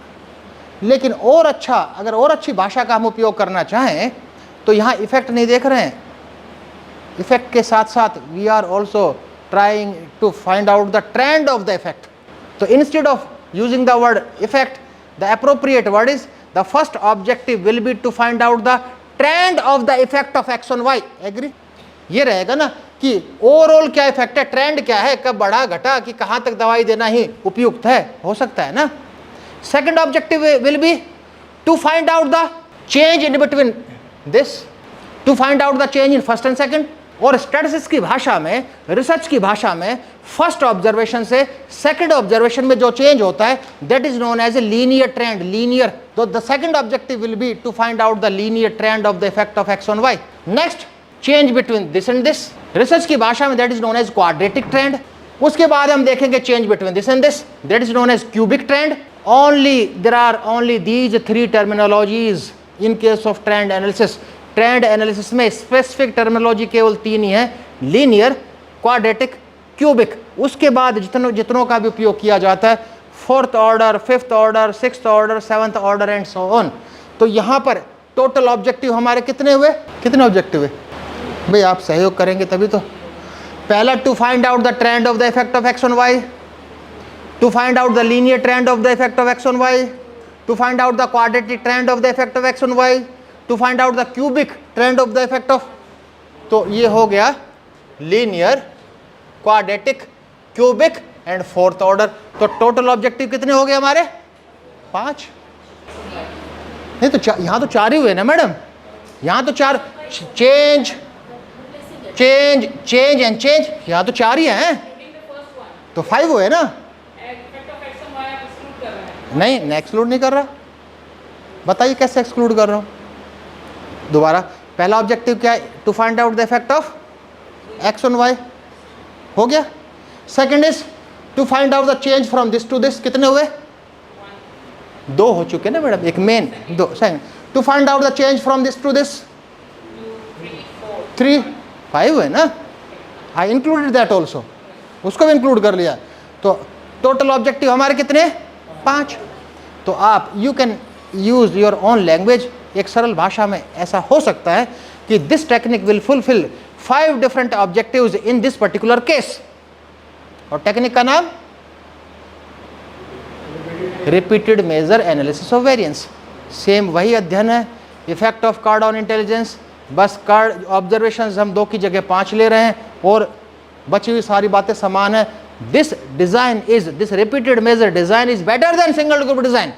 लेकिन और अच्छा, अगर और अच्छी भाषा का हम उपयोग करना चाहें तो यहाँ इफेक्ट नहीं देख रहे हैं, इफेक्ट के साथ साथ we are also trying to find out the trend of the effect. तो instead of using the word effect, the appropriate word is the first objective will be to find out the trend of the effect of X on Y. Agree, ये रहेगा ना कि overall क्या effect है, trend क्या है, कब बढ़ा घटा, कि कहां तक दवाई देना ही उपयुक्त है, हो सकता है ना। Second objective will be to find out the change in between this, to find out the change in first and second. और स्टैटिस्टिक्स की भाषा में, रिसर्च की भाषा में, फर्स्ट ऑब्जर्वेशन से सेकंड ऑब्जर्वेशन में जो चेंज होता है that is known as a linear trend. Linear, तो the second objective will be to find out the linear trend of the effect of X on Y. Next, change between this and this, research की भाषा में that is known as quadratic trend. उसके बाद हम देखेंगे change between this and this, that is known as cubic trend. Only there are only these three terminologies in case of trend analysis. Trend analysis में specific terminology केवल तीन ही है, linear, quadratic, cubic. उसके बाद जितनों का भी उपयोग किया जाता है, fourth order, fifth order, sixth order, seventh order and so on. तो यहाँ पर टोटल ऑब्जेक्टिव हमारे कितने हुए, कितने ऑब्जेक्टिव हुए भाई, आप सहयोग करेंगे तभी तो। पहला, to find out the trend of the effect of X on Y, to find out the linear trend of the effect of X on Y, to find out the quadratic trend of the effect of X on Y, to find out the cubic trend of the effect of. तो ये हो गया linear, quadratic, cubic and fourth order. तो total objective कितने हो गए हमारे, 5। नहीं तो यहाँ तो 4 ही हुए ना मैडम, यहाँ तो 4, change change change and change, यहाँ तो 4 ही हैं, तो 5 हुए ना। नहीं, मैं एक्सक्लूड नहीं कर रहा, बताइए कैसे एक्सक्लूड कर रहा हूँ। दोबारा, पहला ऑब्जेक्टिव क्या है, to find out the effect of X on Y, हो गया। Second is to find out the change from this to this, कितने हुए, 2 हो चुके ना मैडम, एक main, 2 second. To find out the change from this to this, 3, 5 हुए ना। आई इंक्लूडेड दैट ऑल्सो, उसको भी इंक्लूड कर लिया। तो टोटल ऑब्जेक्टिव हमारे कितने, 5। तो आप you can use your own language, एक सरल भाषा में ऐसा हो सकता है कि this technique will fulfil 5 different objectives in this particular case. और टेक्निक का नाम repeated measure analysis of variance. Same वही अध्ययन है, effect of card on intelligence, बस कार्ड ऑब्जर्वेशंस हम 2 की जगह 5 ले रहे हैं और बची हुई सारी बातें समान है। This design is, this repeated measure design is better than single group design,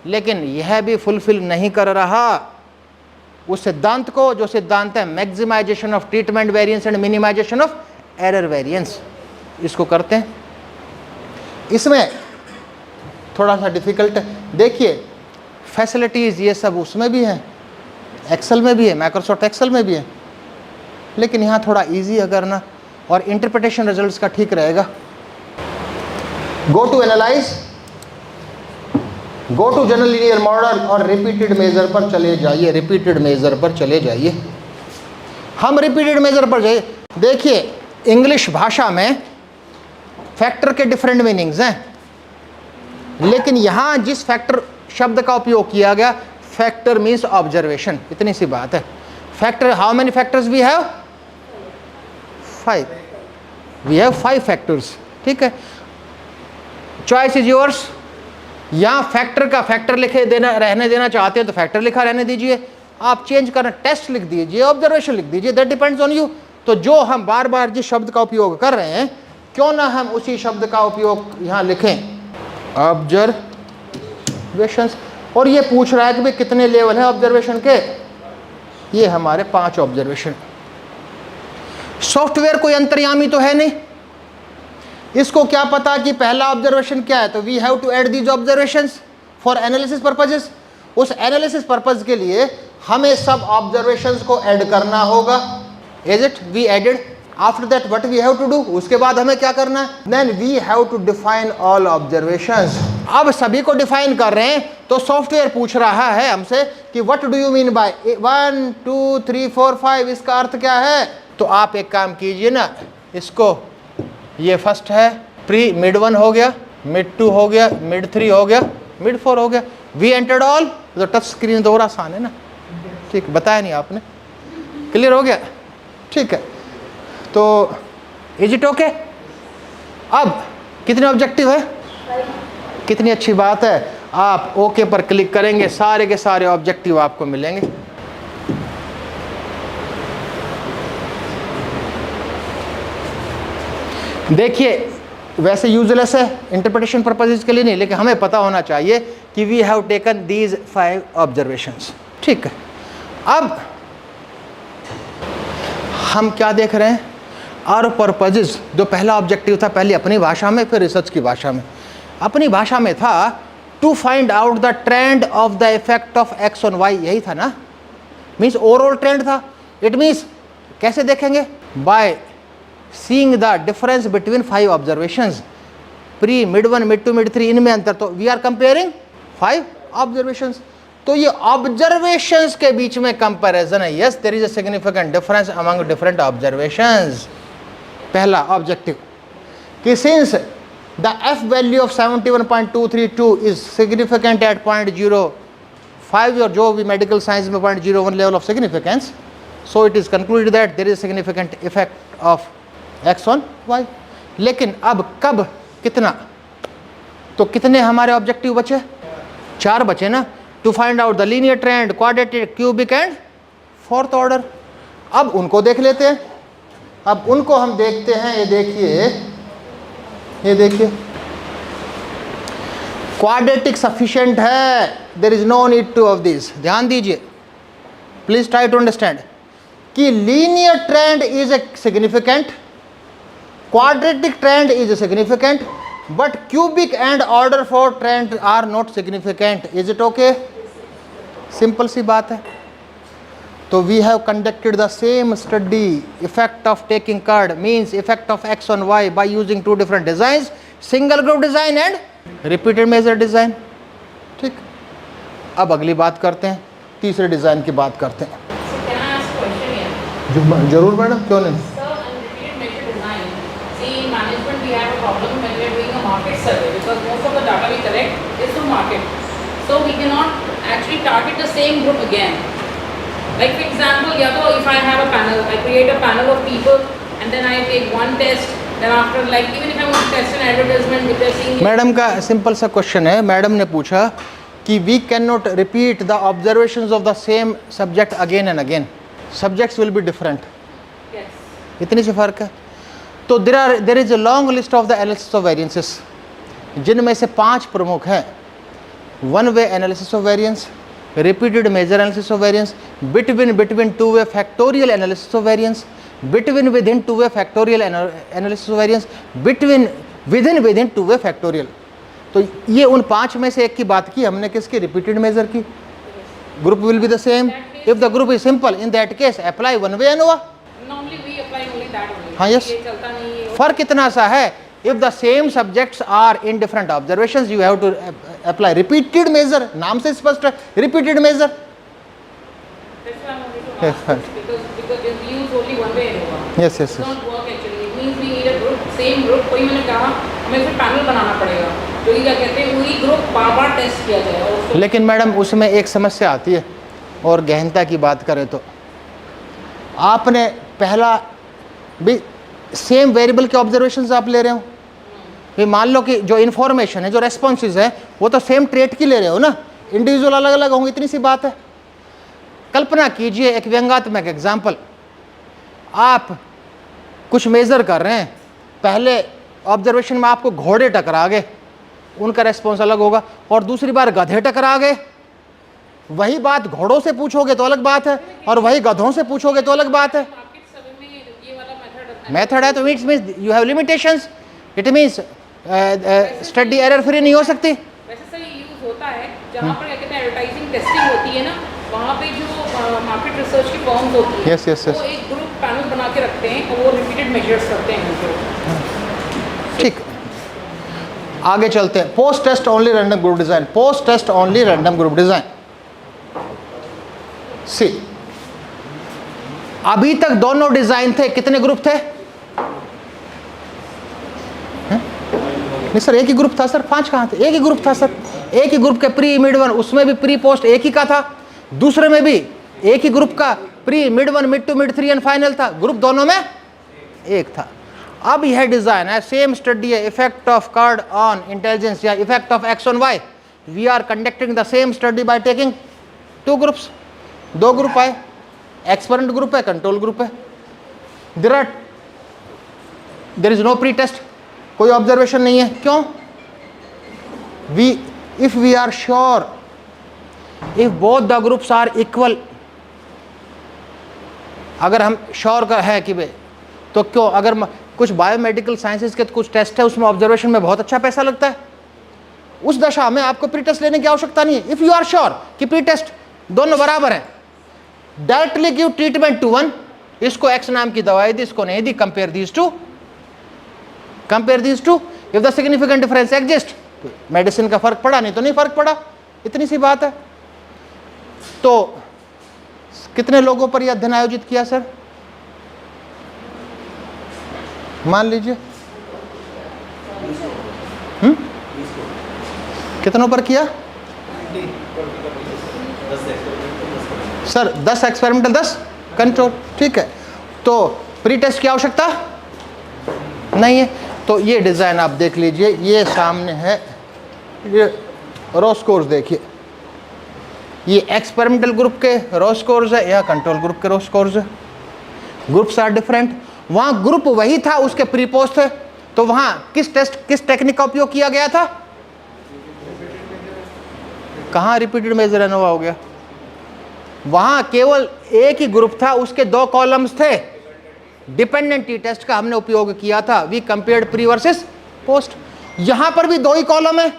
लेकिन यह भी फुलफिल नहीं कर रहा उस सिद्धांत को जो सिद्धांत है maximization of treatment variance and minimization of error variance. इसको करते हैं, इसमें थोड़ा सा डिफिकल्ट है। देखिए फैसिलिटीज़ ये सब उसमें भी हैं, एक्सेल में भी है, माइक्रोसॉफ्ट एक्सेल में भी है, लेकिन यहाँ थोड़ा इजी है करना और इंटरप्रिटेशन रिजल्ट्स का ठीक रहेगा। Go to analyse, go to general linear model और रिपीटेड मेजर पर चले जाइए, रिपीटेड मेजर पर चले जाइए। हम रिपीटेड मेजर पर जाइए। देखिए इंग्लिश भाषा में फैक्टर के डिफरेंट मीनिंग्स हैं, लेकिन यहाँ जिस फैक्टर शब्द का उपयोग किया गया, फैक्टर मीन्स ऑब्जर्वेशन, इतनी सी बात है। Factor, how many factors we have, 5, we have 5 factors, ठीक है। Choice is yours. यहाँ फैक्टर का फैक्टर लिखे देना, रहने देना चाहते हैं तो फैक्टर लिखा रहने दीजिए, आप चेंज करना टेस्ट लिख दीजिए, ऑब्जर्वेशन लिख दीजिए, दैट डिपेंड्स ऑन यू। तो जो हम बार बार जिस शब्द का उपयोग कर रहे हैं, क्यों ना हम उसी शब्द का उपयोग यहाँ लिखें, ऑब्जर्वेशंस। और ये पूछ रहा है कि भाई कितने लेवल है ऑब्जर्वेशन के, ये हमारे 5 ऑब्जर्वेशन। सॉफ्टवेयर कोई अंतर्यामी तो है नहीं, इसको क्या पता कि पहला ऑब्जर्वेशन क्या है, तो we have to add these observations for analysis purposes. उस एनालिसिस पर्पज के लिए हमें सब ऑब्जर्वेशंस को ऐड करना होगा। Is it, we added, after that what we have to do, उसके बाद हमें क्या करना है, then we have to define all observations. अब सभी को डिफाइन कर रहे हैं तो सॉफ्टवेयर पूछ रहा है हमसे कि what do you mean bye 1 2 3 4 5, इसका अर्थ क्या है। तो आप एक काम कीजिए ना, इसको, ये फर्स्ट है, प्री मिड 1 हो गया, मिड 2 हो गया, मिड 3 हो गया, मिड 4 हो गया, वी एंटर्ड ऑल। तो टच स्क्रीन तो और आसान है ना, ठीक, बताया नहीं आपने, क्लियर हो गया, ठीक है। तो इज इट ओके। अब कितने ऑब्जेक्टिव है, कितनी अच्छी बात है, आप ओके पर क्लिक करेंगे, सारे के सारे ऑब्जेक्टिव आपको मिलेंगे। देखिए वैसे यूजलेस है, इंटरप्रिटेशन पर्पसेस के लिए नहीं, लेकिन हमें पता होना चाहिए कि we have taken these 5 observations, ठीक है। अब हम क्या देख रहे हैं, आर पर्पसेस, जो पहला ऑब्जेक्टिव था, पहले अपनी भाषा में फिर रिसर्च की भाषा में। अपनी भाषा में था to find out the trend of the effect of X on Y, यही था ना, मीन्स ओवरऑल ट्रेंड था। इट मीन्स कैसे देखेंगे, by seeing the difference between 5 observations, pre mid 1 mid 2 mid 3, इनमें अंतर, तो वी आर कंपेयरिंग 5 ऑब्जर्वेशंस। तो ये ऑब्जर्वेशंस के बीच में कंपैरिजन है, yes there is a significant difference among different observations. पहला ऑब्जेक्टिव कि since the F value of 71.232 is significant at 0.05, और जो भी मेडिकल साइंस में 0.01 level of significance, so it is concluded that there is significant effect of X on Y. लेकिन अब कब, कितना, तो कितने हमारे ऑब्जेक्टिव बचे, 4 बचे ना, to find out the linear trend, quadratic, cubic and fourth order. अब उनको देख लेते हैं, अब उनको हम देखते हैं। ये देखिए, ये देखिए, क्वाड्रेटिक सफिशिएंट है, there is no need to of this. ध्यान दीजिए, प्लीज ट्राई टू अंडरस्टैंड कि linear trend is a significant, quadratic trend is significant, but cubic and order 4 trend are not significant. Is it okay? Simple सी बात है। तो we have conducted the same study, effect of taking card means effect of x on y by using 2 different designs, single group design and repeated measure design, ठीक। अब अगली बात करते हैं, तीसरे डिज़ाइन की बात करते हैं। जरूर मैडम, क्यों नहीं। Market survey, because most of the data we collect is from market, so we cannot actually target the same group again. Like for example, yeah, so if I have a panel, I create a panel of people and then I take one test, then after, like even if I want to test an advertisement with the seeing। Madam का simple सा question है, madam ने पूछा कि we can not repeat the observations of the same subject again and again, subjects will be different, इतनी सी फर्क है। तो there is a long list of the analysis of variances, जिनमें से 5 प्रमुख हैं। One way analysis of variance, repeated measure analysis of variance, between two way factorial analysis of variance, within to way factorial analysis of variance, within to way factorial. तो ये उन 5 में से एक की बात की हमने, किसकी, रिपीटेड मेजर की। Group will be the same if the group is simple, in that case apply one way ANOVA. हाँ यस, फर्क कितना सा है, if the same subjects are in different observations you have to apply repeated measure, नाम से स्पष्ट है, repeated major. Yes yes, कोई मैंने कहा हमें फिर पैनल बनाना पड़ेगा, जो क्या कहते हैं वही ग्रुप बार-बार टेस्ट किया जाए। लेकिन मैडम उसमें एक समस्या आती है, और गहनता की बात करें तो आपने पहला भी सेम वेरिएबल के ऑब्जर्वेशंस आप ले रहे हो, फिर मान लो कि जो इन्फॉर्मेशन है, जो रेस्पॉन्सेज है, वो तो सेम ट्रेट की ले रहे हो ना, इंडिविजुअल अलग अलग होंगे, इतनी सी बात है। कल्पना कीजिए एक व्यंग्यात्मक एग्जाम्पल, आप कुछ मेज़र कर रहे हैं, पहले ऑब्जर्वेशन में आपको घोड़े टकरा गए, उनका रेस्पॉन्स अलग होगा, और दूसरी बार गधे टकरा गए, वही बात घोड़ों से पूछोगे तो अलग बात है, और वही गधों से पूछोगे तो अलग बात है। मेथड है तो it's means you have limitations, it means study error free नहीं हो सकती। वैसे सर ये यूज होता है जहाँ पर क्या कहते हैं एडवर्टाइजिंग टेस्टिंग होती है ना, वहाँ पे जो मार्केट रिसर्च की फर्म्स होती है, यस यस यस, वो एक ग्रुप पैनल बना के रखते हैं और वो रिपीटेड मेजर्स करते हैं उनको। ठीक, आगे चलते हैं। Post test only random group design, post test only random group design. See, अभी तक दोनों डिजाइन थे, कितने ग्रुप थे? नहीं सर, एक ही ग्रुप था सर, 5 कहाँ थे? एक ही ग्रुप था सर, एक ही ग्रुप के प्री मिड वन, उसमें भी प्री पोस्ट एक ही का था, दूसरे में भी एक ही ग्रुप का pre mid one mid two mid 3 and final था, ग्रुप दोनों में एक था। अब यह डिजाइन है, सेम स्टडी है, effect of card on intelligence या effect of X on Y. We are conducting the same study by taking 2 groups, 2 group आए, एक्सपेरिमेंट ग्रुप है, कंट्रोल ग्रुप है। There is no pre test, कोई observation नहीं है। क्यों? If we are sure, if both the groups are equal, अगर हम sure का है कि भाई, तो क्यों? अगर कुछ बायोमेडिकल साइंसेज के कुछ टेस्ट है, उसमें ऑब्जर्वेशन में बहुत अच्छा पैसा लगता है, उस दशा में आपको प्री टेस्ट लेने की आवश्यकता नहीं है। इफ यू आर श्योर कि प्री टेस्ट दोनों बराबर हैं, directly give treatment to one, इसको एक्स नाम की दवाई दी, इसको नहीं दी, compare these two, if the significant difference exist, medicine का फर्क पड़ा, नहीं तो नहीं फर्क पड़ा, इतनी सी बात है। तो कितने लोगों पर यह अध्ययन आयोजित किया सर? मान लीजिए कितनों पर किया सर? 10 experimental, 10 control. ठीक है, तो प्री टेस्ट की आवश्यकता नहीं है। तो ये डिजाइन आप देख लीजिए, ये सामने है, ये रो स्कोर्स देखिए, ये एक्सपेरिमेंटल ग्रुप के रो स्कोर्स है, या कंट्रोल ग्रुप के रो स्कोर्स है। ग्रुप्स आर डिफरेंट, वहां ग्रुप वही था, उसके प्री पोस्ट थे, तो वहां किस टेक्निक का उपयोग किया गया था? कहां रिपीटेड मेजर एनोवा हो गया? वहां केवल एक ही ग्रुप था, उसके 2 कॉलम्स थे, डिपेंडेंट टी टेस्ट का हमने उपयोग किया था। We compared pre versus post. यहां पर भी 2 ही कॉलम है,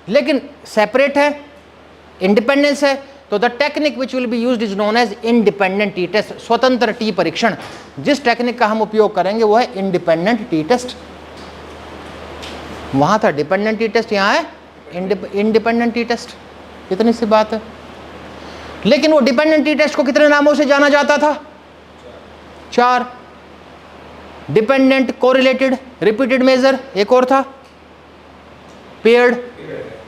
लेकिन सेपरेट है, इंडिपेंडेंस है। तो the technique which will be used is known as independent T test, स्वतंत्र टी परीक्षण। जिस टेक्निक का हम उपयोग करेंगे वो है इंडिपेंडेंट टी टेस्ट। वहां था डिपेंडेंट टी टेस्ट, यहां है इंडिपेंडेंट टी टेस्ट, इतनी सी बात है। लेकिन वो डिपेंडेंट टी टेस्ट को कितने नामों से जाना जाता था? 4। डिपेंडेंट, कोरिलेटेड, रिपीटेड मेजर, एक और था पेयर्ड।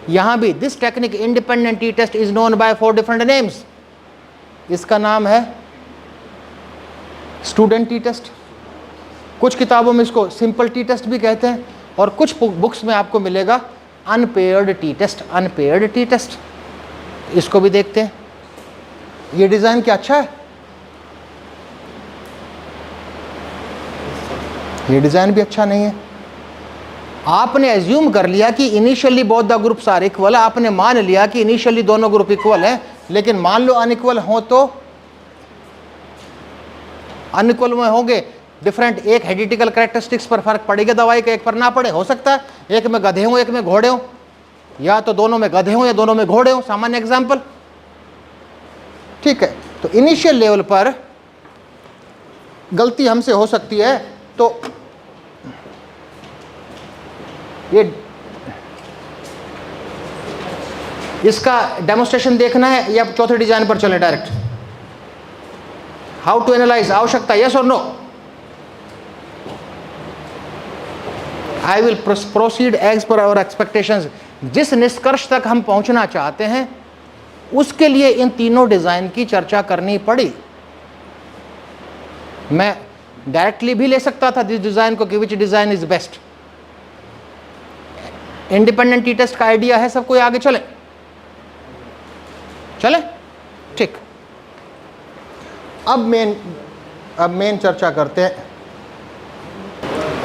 यहां भी this technique independent T test is known by 4 different names. इसका नाम है स्टूडेंट टी टेस्ट, कुछ किताबों में इसको सिंपल टी टेस्ट भी कहते हैं, और कुछ बुक्स में आपको मिलेगा unpaired t test, unpaired t test. इसको भी देखते हैं। ये डिजाइन क्या अच्छा है? ये डिजाइन भी अच्छा नहीं है। आपने एज्यूम कर लिया कि initially both the groups are equal, आपने मान लिया कि इनिशियली दोनों ग्रुप इक्वल है, लेकिन मान लो अनइक्वल हो तो अनइक्वल में होंगे डिफरेंट, एक हेरिडिटिकल कैरेक्टरिस्टिक्स पर फर्क पड़ेगा दवाई का, एक पर ना पड़े। हो सकता है एक में गधे हों, एक में घोड़े हों, या तो दोनों में गधे हों या दोनों में घोड़े हों, सामान्य एग्जाम्पल। ठीक है, तो इनिशियल लेवल पर गलती हमसे हो सकती है। तो ये इसका डेमोस्ट्रेशन देखना है या चौथे डिजाइन पर चले डायरेक्ट? हाउ टू एनालाइज, आवश्यकता यस और no? I will proceed as per our expectations. जिस निष्कर्ष तक हम पहुंचना चाहते हैं उसके लिए इन तीनों डिजाइन की चर्चा करनी पड़ी। मैं डायरेक्टली भी ले सकता था दिस डिजाइन को कि which design is best. Independent T test का आइडिया है सबको, आगे चले चले। ठीक, अब मेन चर्चा करते हैं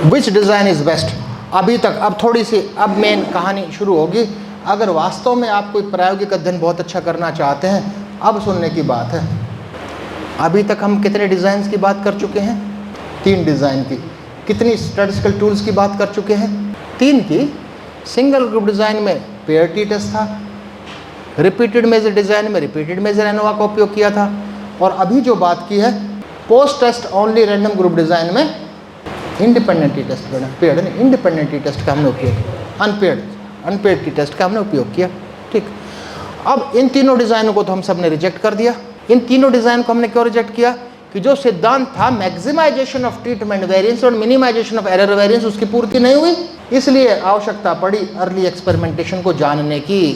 विच डिजाइन इज बेस्ट। अभी तक, अब थोड़ी सी, अब मेन कहानी शुरू होगी। अगर वास्तव में आप कोई प्रायोगिक अध्ययन बहुत अच्छा करना चाहते हैं, अब सुनने की बात है। अभी तक हम कितने डिजाइन की बात कर चुके हैं? 3 डिजाइन की। कितनी स्टैटिस्टिकल टूल्स की बात कर चुके हैं? 3 की। सिंगल ग्रुप डिजाइन में पेयर टी टेस्ट था, रिपीटेड मेजर डिजाइन में रिपीटेड मेजर एनोवा का उपयोग किया था, और अभी जो बात की है post test only random group design में इंडिपेंडेंट टी टेस्ट, पेड नहीं, इंडिपेंडेंट टी टेस्ट का हमने उपयोग किया, अनपेड टी टेस्ट का हमने उपयोग किया। ठीक, अब इन तीनों डिज़ाइनों को तो हम सब ने रिजेक्ट कर दिया। इन तीनों डिज़ाइन को हमने क्यों रिजेक्ट किया? कि जो सिद्धांत था मैक्सिमाइजेशन ऑफ ट्रीटमेंट वेरिएंस और मिनिमाइजेशन ऑफ एरर वेरिएंस, उसकी पूर्ति नहीं हुई, इसलिए आवश्यकता पड़ी अर्ली एक्सपेरिमेंटेशन को जानने की,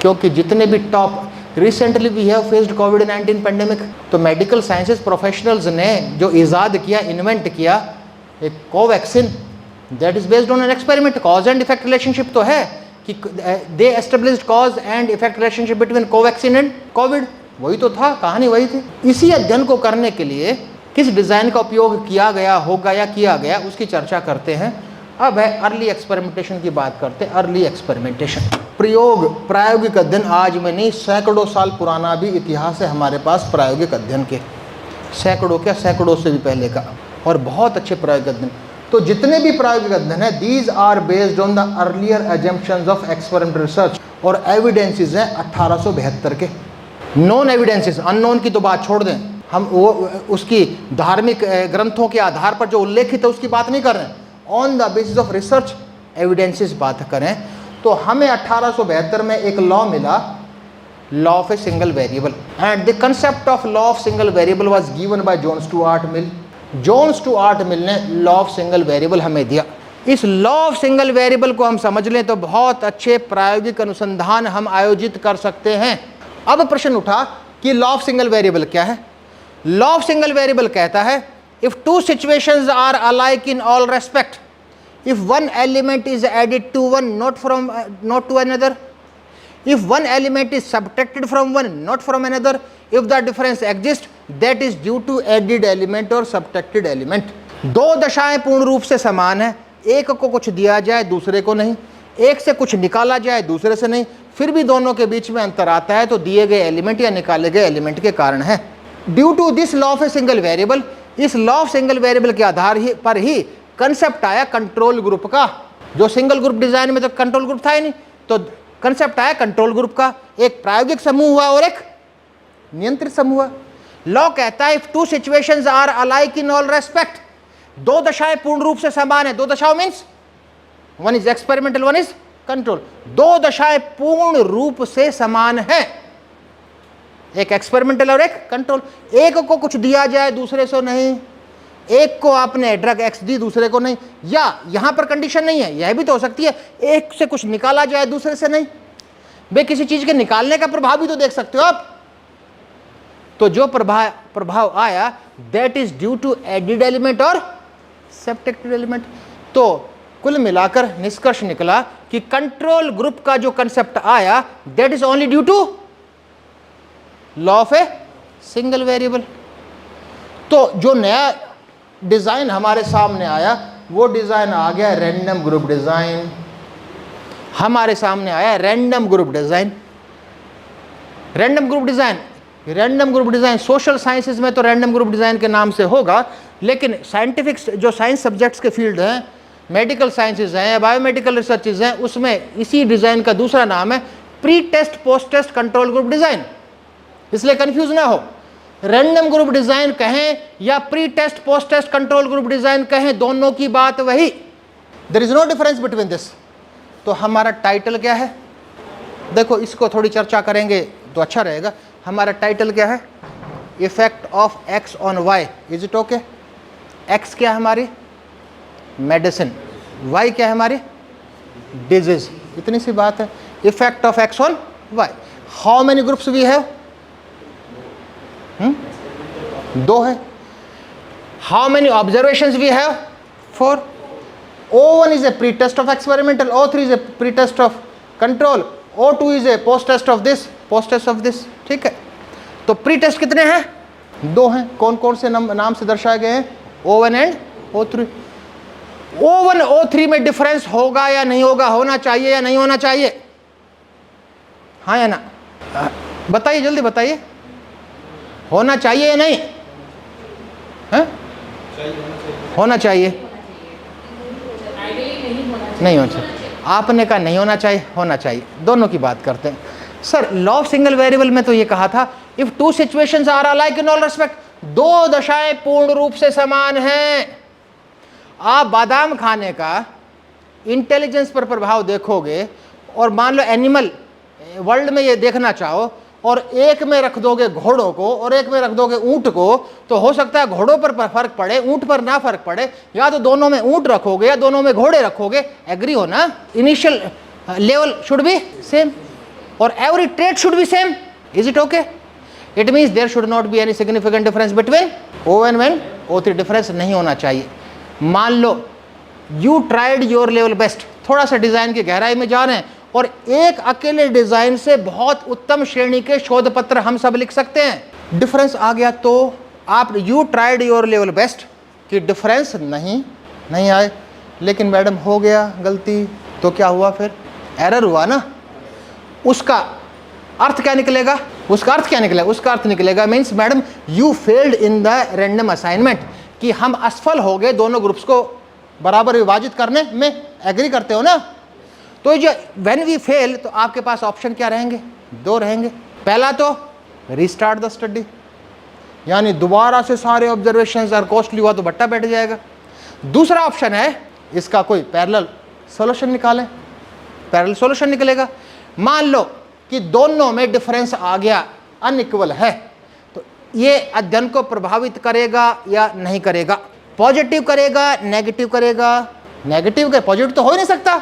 क्योंकि जितने भी top recently we have faced कोविड-19 पेंडेमिक, तो मेडिकल साइंसेज प्रोफेशनल्स ने जो इजाद किया, इन्वेंट किया एक Covaxin, that is based on an experiment. Cause and effect relationship तो है कि they established cause and effect relationship between Covaxin and COVID, वही तो था, कहानी वही थी। इसी अध्ययन को करने के लिए किस डिज़ाइन का उपयोग किया गया होगा या किया गया, उसकी चर्चा करते हैं। अब है अर्ली एक्सपेरिमेंटेशन की बात करते हैं। अर्ली एक्सपेरिमेंटेशन, प्रायोगिक अध्ययन आज में नहीं, सैकड़ों साल पुराना भी इतिहास है हमारे पास प्रायोगिक अध्ययन के, सैकड़ों से भी पहले का, और बहुत अच्छे प्रायोगिक अध्ययन। तो जितने भी प्रायोगिक अध्ययन है, these are based on the earlier assumptions of experimental research, और एविडेंसेस हैं 1872 के। नॉन एविडेंसेस, अननोन की तो बात छोड़ दें, हम वो उसकी धार्मिक ग्रंथों के आधार पर जो उल्लेखित है उसकी बात नहीं कर रहे हैं, on the basis of research evidences बात करें तो हमें 1872 में एक लॉ मिला, law of a single variable, and the concept of law of single variable was given by John Stuart Mill. John Stuart Mill ने लॉ ऑफ सिंगल वेरिएबल हमें दिया। इस लॉ ऑफ सिंगल वेरिएबल को हम समझ लें तो बहुत अच्छे प्रायोगिक अनुसंधान हम आयोजित कर सकते हैं। अब प्रश्न उठा कि लॉ ऑफ सिंगल वेरिएबल क्या है? लॉ ऑफ सिंगल वेरिएबल कहता है, if two situations are alike in all respect, if one element is added to one not to another, if one element is subtracted from one not from another, if the difference exists, that is due to added element or subtracted element। दो दशाएं पूर्ण रूप से समान है, एक को कुछ दिया जाए दूसरे को नहीं, एक से कुछ निकाला जाए दूसरे से नहीं, फिर भी दोनों के बीच में अंतर आता है तो दिए गए एलिमेंट या निकाले गए एलिमेंट के कारण है। Due to this law of a single variable, इस लॉ ऑफ सिंगल वेरिएबल के आधार पर ही कंसेप्ट आया कंट्रोल ग्रुप का। जो सिंगल ग्रुप डिजाइन में तो कंट्रोल ग्रुप था ही नहीं, तो कंसेप्ट आया कंट्रोल ग्रुप का। एक प्रायोगिक समूह हुआ और एक नियंत्रित समूह हुआ। लॉ कहता है if two situations are alike in all respect, दो दशाएं पूर्ण रूप से समान है। दो दशाओं means one is experimental, one is control. दो दशाएं पूर्ण रूप से समान है, एक एक्सपेरिमेंटल और एक कंट्रोल। एक को कुछ दिया जाए दूसरे से नहीं, एक को आपने ड्रग एक्स दी दूसरे को नहीं, या यहां पर कंडीशन नहीं है, यह भी तो हो सकती है एक से कुछ निकाला जाए दूसरे से नहीं। बे किसी चीज के निकालने का प्रभाव भी तो देख सकते हो आप। तो जो प्रभाव आया that is due to added element और सब्ट्रैक्टेड एलिमेंट। तो कुल मिलाकर निष्कर्ष निकला कि कंट्रोल ग्रुप का जो कंसेप्ट आया that is only due to law of a single variable. तो जो नया डिजाइन हमारे सामने आया वो डिजाइन आ गया रैंडम ग्रुप डिजाइन। हमारे सामने आया random group design. Random group design social sciences में तो रैंडम ग्रुप डिजाइन के नाम से होगा, लेकिन साइंटिफिक जो साइंस सब्जेक्ट्स के फील्ड हैं, मेडिकल साइंसेज हैं, बायोमेडिकल रिसर्चेज हैं, उसमें इसी डिजाइन का दूसरा नाम है pre test post test control group design. इसलिए कंफ्यूज ना हो, रैंडम ग्रुप डिजाइन कहें या pre test post test control group design कहें, दोनों की बात वही। There is no difference between this. तो हमारा टाइटल क्या है? देखो इसको थोड़ी चर्चा करेंगे तो अच्छा रहेगा। हमारा टाइटल क्या है? Effect of X on Y. Is it okay? X क्या है हमारी? मेडिसिन। वाई क्या है हमारी? डिजीज। इतनी सी बात है। Effect of X on Y. How many groups we have? दो है। How many observations we have? 4। O1 is a pre-test of experimental, O3 is a pre-test of control, O2 is a post-test of this, post-test of this। ठीक है, तो pre-test कितने हैं? 2 हैं। कौन कौन से नाम से दर्शाए गए हैं? O1 and O3। O1 O3 में डिफरेंस होगा या नहीं होगा? होना चाहिए या नहीं होना चाहिए? हाँ या ना? बताइए, जल्दी बताइए। होना चाहिए या नहीं? है? होना चाहिए। नहीं होना चाहिए। आपने कहा नहीं होना चाहिए, होना चाहिए। दोनों की बात करते हैं। Sir law of single variable में तो ये कहा था if two situations are alike in all respect, दो दशाएं पूर्ण रूप से समान हैं। आप बादाम खाने का इंटेलिजेंस पर प्रभाव देखोगे और मान लो एनिमल वर्ल्ड में ये देखना चाहो और एक में रख दोगे घोड़ों को और एक में रख दोगे ऊंट को, तो हो सकता है घोड़ों पर फर्क पड़े, ऊंट पर ना फर्क पड़े। या तो दोनों में ऊंट रखोगे या दोनों में घोड़े रखोगे, एग्री हो ना? Initial level should be same और every trait should be same. Is it okay? It means there should not be any significant difference between O1 and O3। Difference नहीं होना चाहिए। मान लो you tried your level best, थोड़ा सा design की गहराई में जा रहे हैं और एक अकेले डिजाइन से बहुत उत्तम श्रेणी के शोध पत्र हम सब लिख सकते हैं। डिफरेंस आ गया तो आप you tried your level best कि डिफरेंस नहीं आए, लेकिन मैडम हो गया गलती, तो क्या हुआ फिर? एरर हुआ ना। उसका अर्थ क्या निकलेगा? उसका अर्थ निकलेगा means madam you failed in the random assignment, कि हम असफल हो गए दोनों ग्रुप्स को बराबर विभाजित करने में। एग्री करते हो ना? तो जो व्हेन वी फेल, तो आपके पास ऑप्शन क्या रहेंगे? दो रहेंगे। पहला तो रीस्टार्ट द स्टडी, यानी दोबारा से सारे ऑब्जर्वेशंस और कॉस्टली हुआ तो भट्टा बैठ जाएगा। दूसरा ऑप्शन है इसका कोई पैरेलल सॉल्यूशन निकालें, पैरेलल सॉल्यूशन निकलेगा। मान लो कि दोनों में डिफरेंस आ गया, अनइक्वल है, तो ये अध्ययन को प्रभावित करेगा या नहीं करेगा? पॉजिटिव करेगा, नेगेटिव करेगा? नेगेटिव का पॉजिटिव तो हो ही नहीं सकता,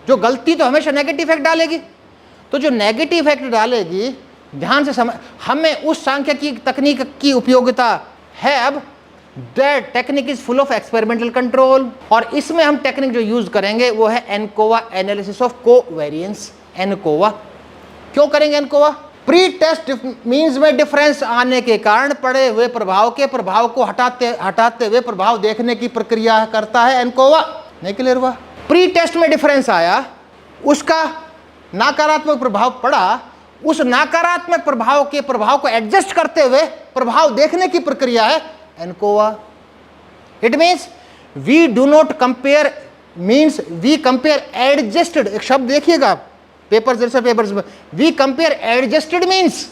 जो गलती तो हमेशा नेगेटिव इफेक्ट डालेगी। तो जो नेगेटिव इफेक्ट डालेगी, ध्यान से समझ, हमें उस सांख्यिकी तकनीक की उपयोगिता है। अब that technique is full of experimental control, और इसमें हम टेक्निक जो यूज करेंगे वो है ANCOVA, analysis of covariance. ANCOVA क्यों करेंगे? एनकोवा प्री टेस्ट मीन्स में डिफरेंस आने के कारण पड़े हुए प्रभाव को हटाते हुए प्रभाव देखने की प्रक्रिया करता है एनकोवा। नहीं क्लियर हुआ? प्री टेस्ट में डिफरेंस आया, उसका नकारात्मक प्रभाव पड़ा, उस नकारात्मक प्रभाव को एडजस्ट करते हुए प्रभाव देखने की प्रक्रिया है ANCOVA. It means we do not compare, means we compare adjusted. एक शब्द देखिएगा पेपर्स में, we compare adjusted means.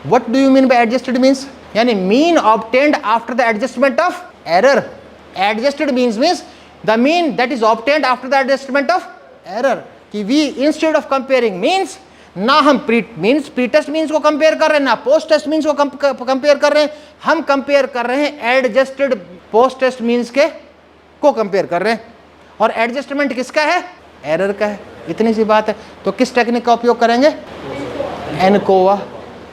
What do you mean by adjusted means? यानी mean obtained after the adjustment of error. Adjusted means the mean that is obtained after the adjustment of error, कि we instead of comparing means, ना हम pre test means को compare कर रहे हैं, ना post test means को compare कर रहे हैं, हम कंपेयर कर रहे हैं एडजस्टेड पोस्ट टेस्ट मीन्स के को कंपेयर कर रहे हैं। और एडजस्टमेंट किसका है? एरर का है। इतनी सी बात है। तो किस टेक्निक का उपयोग करेंगे? एनकोवा।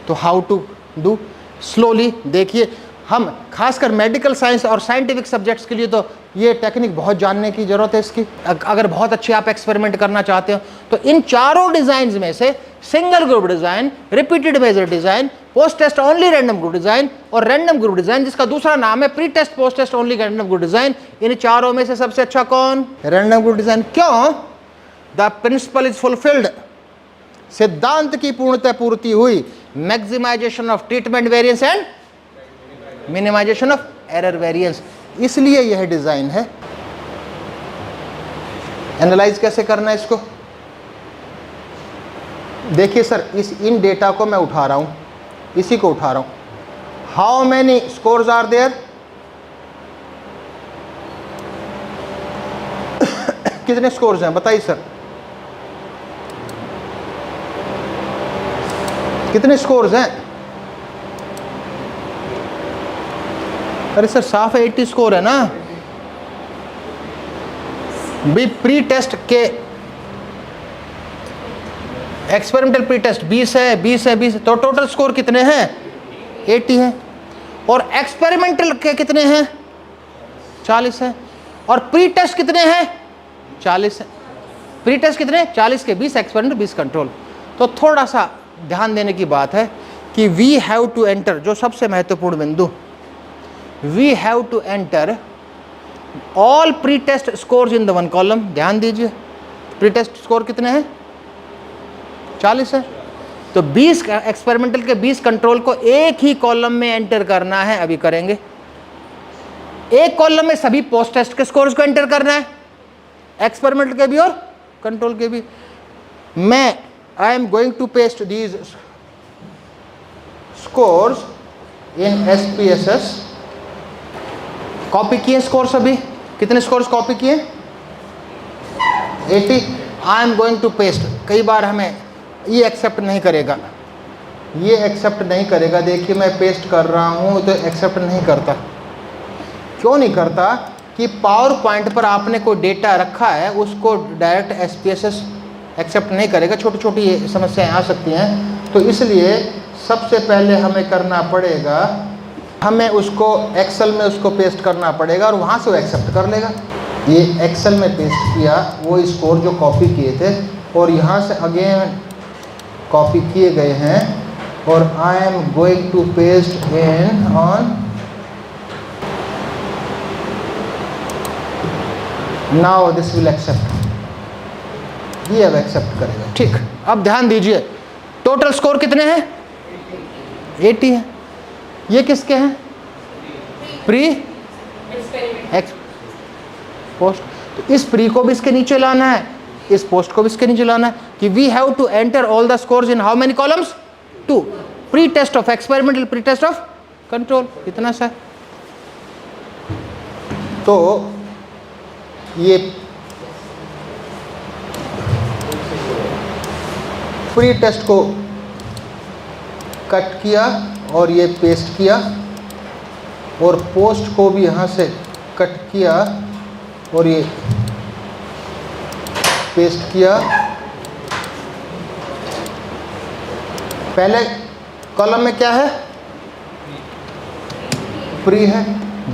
तो हाउ टू डू? स्लोली देखिए, हम खासकर मेडिकल साइंस और साइंटिफिक सब्जेक्ट्स के लिए तो ये टेक्निक बहुत जानने की ज़रूरत है इसकी। अगर बहुत अच्छे आप एक्सपेरिमेंट करना चाहते हो तो इन चारों डिज़ाइन में से single group design, repeated measure design, post test only random group design और रैंडम ग्रुप डिज़ाइन जिसका दूसरा नाम है pre test post test only random group design, इन चारों में से सबसे अच्छा कौन? Random group design. क्यों? द प्रिंसिपल इज फुलफिल्ड, सिद्धांत की पूर्णतः पूर्ति हुई। Maximization of treatment variance and minimization of error variance, इसलिए यह डिजाइन है। एनालाइज कैसे करना है इसको? देखिए सर, इन डेटा को मैं उठा रहा हूं, इसी को उठा रहा हूं। How many scores are there? कितने स्कोर्स हैं बताइए सर, कितने स्कोर्स हैं? अरे सर साफ है 80 स्कोर है ना। भी प्री टेस्ट के एक्सपेरिमेंटल प्री टेस्ट 20 है, तो टोटल स्कोर कितने हैं? 80 हैं। और एक्सपेरिमेंटल के कितने हैं? 40 हैं। और प्री टेस्ट कितने हैं? 40 हैं। प्री टेस्ट कितने? 40 के 20 एक्सपेरिमेंटल 20 कंट्रोल। तो थोड़ा सा ध्यान देने की बात है कि वी हैव टू एंटर, जो सबसे महत्वपूर्ण बिंदु, we have to enter all pre-test scores in the one column। ध्यान दीजिए, pre-test स्कोर कितने हैं? 40 है। तो 20 एक्सपेरिमेंटल के 20 कंट्रोल को एक ही कॉलम में एंटर करना है। अभी करेंगे। एक कॉलम में सभी पोस्ट टेस्ट के स्कोर्स को एंटर करना है, एक्सपेरिमेंटल के भी और कंट्रोल के भी। मैं I am going to paste these scores in SPSS। Copy किए स्कोर्स, अभी कितने स्कोर्स कॉपी किए? 80। I am going to paste. कई बार हमें ये एक्सेप्ट नहीं करेगा, ये एक्सेप्ट नहीं करेगा। देखिए मैं पेस्ट कर रहा हूँ तो एक्सेप्ट नहीं करता। क्यों नहीं करता? कि पावर पॉइंट पर आपने कोई डेटा रखा है, उसको डायरेक्ट SPSS एक्सेप्ट नहीं करेगा। छोटी छोटी समस्याएं आ सकती हैं, तो इसलिए सबसे पहले हमें करना पड़ेगा, हमें उसको एक्सेल में उसको पेस्ट करना पड़ेगा और वहाँ से वो एक्सेप्ट कर लेगा। ये एक्सेल में पेस्ट किया वो स्कोर जो कॉपी किए थे, और यहाँ से अगेन कॉपी किए गए हैं, और I am going to paste in on. Now this will accept, ये अब एक्सेप्ट करेगा। ठीक, अब ध्यान दीजिए, टोटल स्कोर कितने हैं? 80 है। ये किसके हैं? Pre x post. तो इस प्री को भी इसके नीचे लाना है, इस पोस्ट को भी इसके नीचे लाना है, कि we have to enter all the scores in how many columns? 2। Pre test of experimental, pre test of control, इतना सा। तो ये प्री टेस्ट को कट किया और ये पेस्ट किया, और पोस्ट को भी यहाँ से कट किया और ये पेस्ट किया। पहले कॉलम में क्या है? प्री है।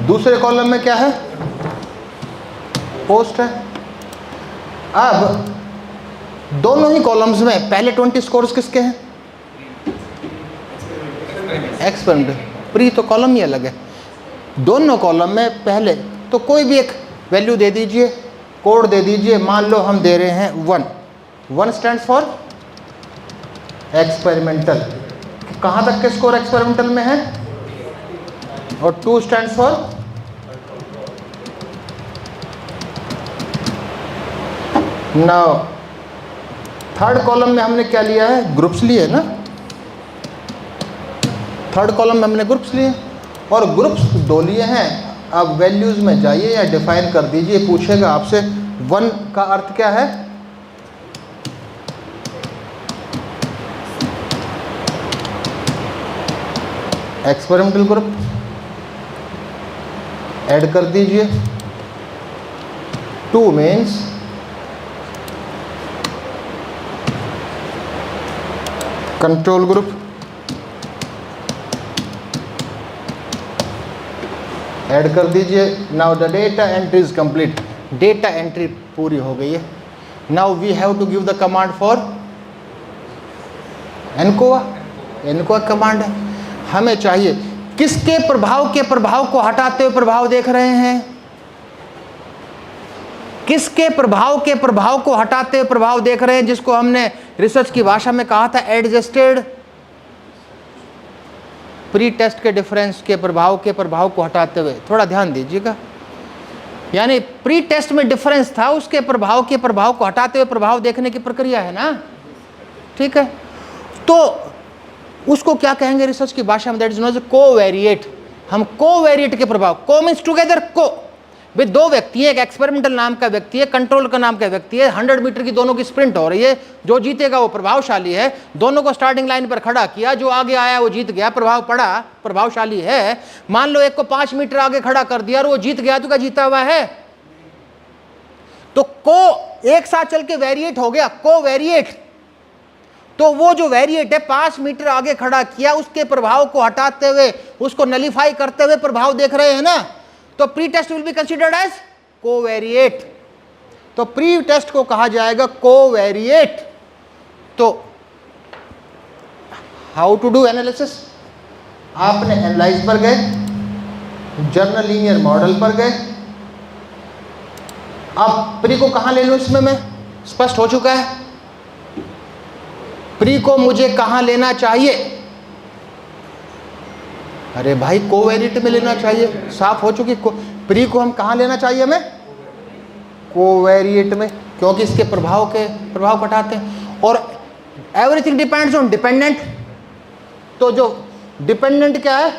दूसरे कॉलम में क्या है? पोस्ट है। अब दोनों ही कॉलम्स में पहले 20 स्कोर्स किसके हैं? एक्सपेरिमेंट। प्री तो कॉलम ही अलग है। दोनों कॉलम में पहले तो कोई भी एक वैल्यू दे दीजिए, कोड दे दीजिए। मान लो हम दे रहे हैं 1। 1 स्टैंड्स फॉर एक्सपेरिमेंटल। कहाँ तक के स्कोर एक्सपेरिमेंटल में है? और 2 stands for now. Third column में हमने क्या लिया है? ग्रुप्स लिए ना। थर्ड कॉलम में हमने ग्रुप्स लिए, और ग्रुप्स 2 लिए हैं। अब वैल्यूज में जाइए या डिफाइन कर दीजिए। पूछेगा आपसे 1 का अर्थ क्या है? Experimental group. ऐड कर दीजिए। 2 मीन्स कंट्रोल ग्रुप। ऐड कर दीजिए। Now the data entry is complete. Data entry पूरी हो गई है। Now we have to give the command for ANCOVA. ANCOVA command है। हमें चाहिए किसके प्रभाव के प्रभाव को हटाते हुए प्रभाव देख रहे हैं? किसके प्रभाव के प्रभाव को हटाते हुए प्रभाव देख रहे हैं, जिसको हमने रिसर्च की भाषा में कहा था एडजस्टेड। प्री टेस्ट के डिफरेंस के प्रभाव को हटाते हुए। थोड़ा ध्यान दीजिएगा, यानी प्री टेस्ट में डिफरेंस था, उसके प्रभाव के प्रभाव को हटाते हुए प्रभाव देखने की प्रक्रिया है ना। ठीक है, तो उसको क्या कहेंगे रिसर्च की भाषा में? That is known as covariate. हम कोवेरिएट के प्रभाव, को मीन्स टुगेदर, को वे 2 व्यक्ति हैं, एक एक्सपेरिमेंटल नाम का व्यक्ति है, कंट्रोल का नाम का व्यक्ति है। 100 मीटर की दोनों की स्प्रिंट हो रही है। जो जीतेगा वो प्रभावशाली है। दोनों को स्टार्टिंग लाइन पर खड़ा किया, जो आगे आया वो जीत गया, प्रभाव पड़ा, प्रभावशाली है। मान लो एक को 5 मीटर आगे खड़ा कर दिया और वो जीत गया, तो क्या जीता हुआ है? तो को एक साथ चल के वेरिएट हो गया, को वेरिएट। तो वो जो वेरिएट है 5 मीटर आगे खड़ा किया, उसके प्रभाव को हटाते हुए, उसको नलीफाई करते हुए प्रभाव देख रहे हैं ना। तो pre test will be considered as covariate. तो प्री टेस्ट को कहा जाएगा कोवेरिएट। तो हाउ टू डू एनालिसिस? आपने एनालाइज पर गए, जर्नल लीनियर मॉडल पर गए। अब प्री को कहां ले लूं इसमें? मैं स्पष्ट हो चुका है। प्री को मुझे कहां लेना चाहिए? अरे भाई कोवेरिएट में लेना चाहिए, साफ हो चुकी। प्री को हम कहां लेना चाहिए हमें? कोवेरिएट में, क्योंकि इसके प्रभाव घटाते हैं। और एवरीथिंग डिपेंड्स ऑन डिपेंडेंट। तो जो डिपेंडेंट क्या है?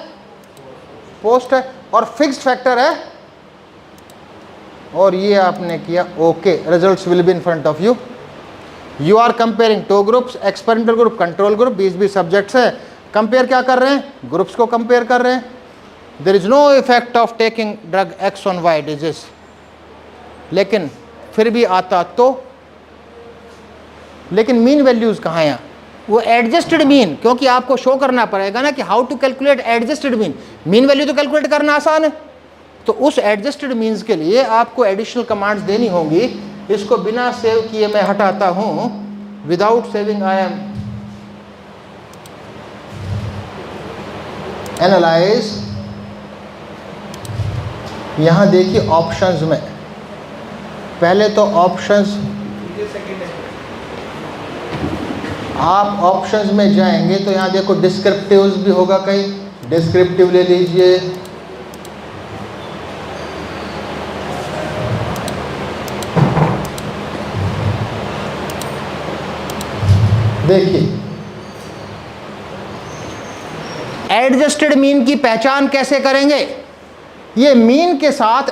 पोस्ट है, और फिक्स्ड फैक्टर है, और ये आपने किया okay, results will be in front of you. You are comparing two groups, experimental group, control group, 20-20 subjects है। कंपेयर क्या कर रहे हैं? ग्रुप्स को कंपेयर कर रहे हैं। There is no effect of taking drug X on Y disease, लेकिन फिर भी आता तो, लेकिन मीन वैल्यूज कहाँ हैं? वो एडजस्टेड मीन, क्योंकि आपको शो करना पड़ेगा ना कि how to calculate adjusted mean. Mean value तो कैलकुलेट करना आसान है, तो उस एडजस्टेड मीन्स के लिए आपको एडिशनल कमांड्स देनी होंगी। इसको बिना सेव किए मैं हटाता हूं, without saving I am analyse. यहां देखिए ऑप्शंस में, पहले तो ऑप्शंस, आप ऑप्शंस में जाएंगे तो यहां देखो डिस्क्रिप्टिव्स भी होगा, कहीं डिस्क्रिप्टिव ले लीजिए, देखिए एडजस्टेड मीन की पहचान कैसे करेंगे? ये मीन के साथ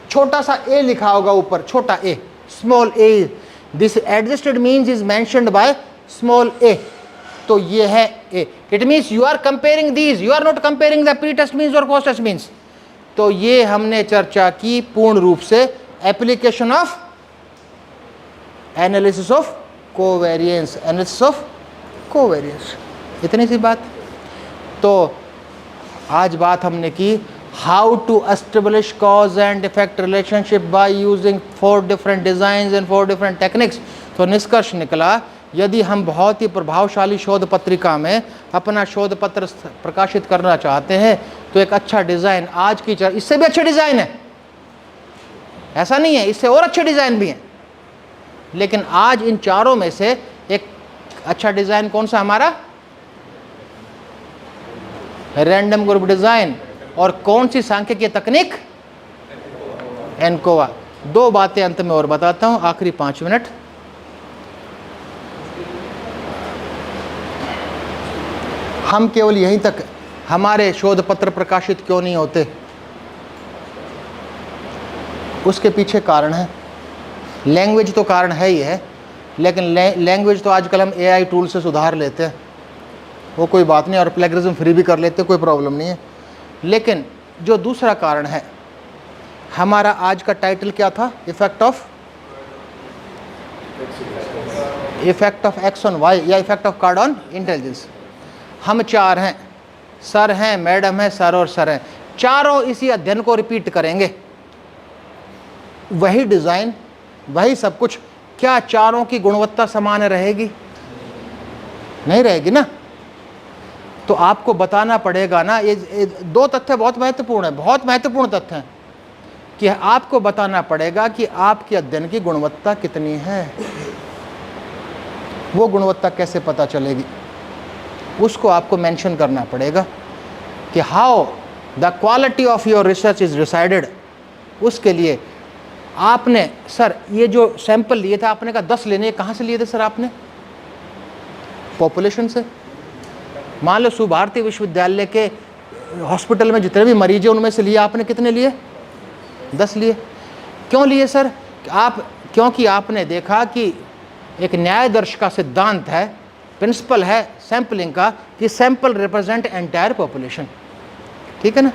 छोटा सा ए लिखा होगा ऊपर, छोटा A, small A, this adjusted means is mentioned by small A, तो ये है A. It means you are comparing these, you are not comparing the pre test means और पोस्ट टेस्ट मीन्स। तो ये हमने चर्चा की पूर्ण रूप से application of analysis of covariance, analysis of covariance, इतनी सी बात। तो आज बात हमने की how to establish cause and effect relationship by using 4 different designs and 4 different techniques. तो निष्कर्ष निकला, यदि हम बहुत ही प्रभावशाली शोध पत्रिका में अपना शोध पत्र प्रकाशित करना चाहते हैं तो एक अच्छा डिज़ाइन, आज की इससे भी अच्छे डिज़ाइन है, ऐसा नहीं है, इससे और अच्छे डिज़ाइन भी हैं, लेकिन आज इन चारों में से एक अच्छा डिज़ाइन कौन सा हमारा? Random group design. और कौन सी सांख्यिकीय तकनीक? एनकोवा। 2 बातें अंत में और बताता हूं, आखिरी 5 मिनट। हम केवल यहीं तक, हमारे शोध पत्र प्रकाशित क्यों नहीं होते? उसके पीछे कारण है, लैंग्वेज तो कारण है ही है, लेकिन लैंग्वेज तो आजकल हम एआई टूल से सुधार लेते हैं, वो कोई बात नहीं, और प्लेगरिज्म फ्री भी कर लेते हैं, कोई प्रॉब्लम नहीं है। लेकिन जो दूसरा कारण है, हमारा आज का टाइटल क्या था? Effect of X on Y, या effect of card on intelligence. हम 4 हैं, सर हैं, मैडम है, सर और सर हैं, चारों इसी अध्ययन को रिपीट करेंगे, वही डिज़ाइन, वही सब कुछ। क्या चारों की गुणवत्ता समान रहेगी? नहीं रहेगी ना। तो आपको बताना पड़ेगा ना, ये 2 तथ्य बहुत महत्वपूर्ण है, बहुत महत्वपूर्ण तथ्य हैं, कि आपको बताना पड़ेगा कि आपके अध्ययन की गुणवत्ता कितनी है। वो गुणवत्ता कैसे पता चलेगी? उसको आपको मेंशन करना पड़ेगा कि how the quality of your research is decided. उसके लिए आपने, सर ये जो सैंपल लिए थे आपने कहा 10 लेने, कहाँ से लिए थे सर आपने? पॉपुलेशन से। मान लो सुभारती विश्वविद्यालय के हॉस्पिटल में जितने भी मरीज हैं उनमें से लिए आपने कितने लिए? 10 लिए। क्यों लिए सर? क्योंकि आपने देखा कि एक न्यायदर्श का सिद्धांत है, प्रिंसिपल है सैंपलिंग का, कि सैंपल रिप्रेजेंट एंटायर पॉपुलेशन। ठीक है ना?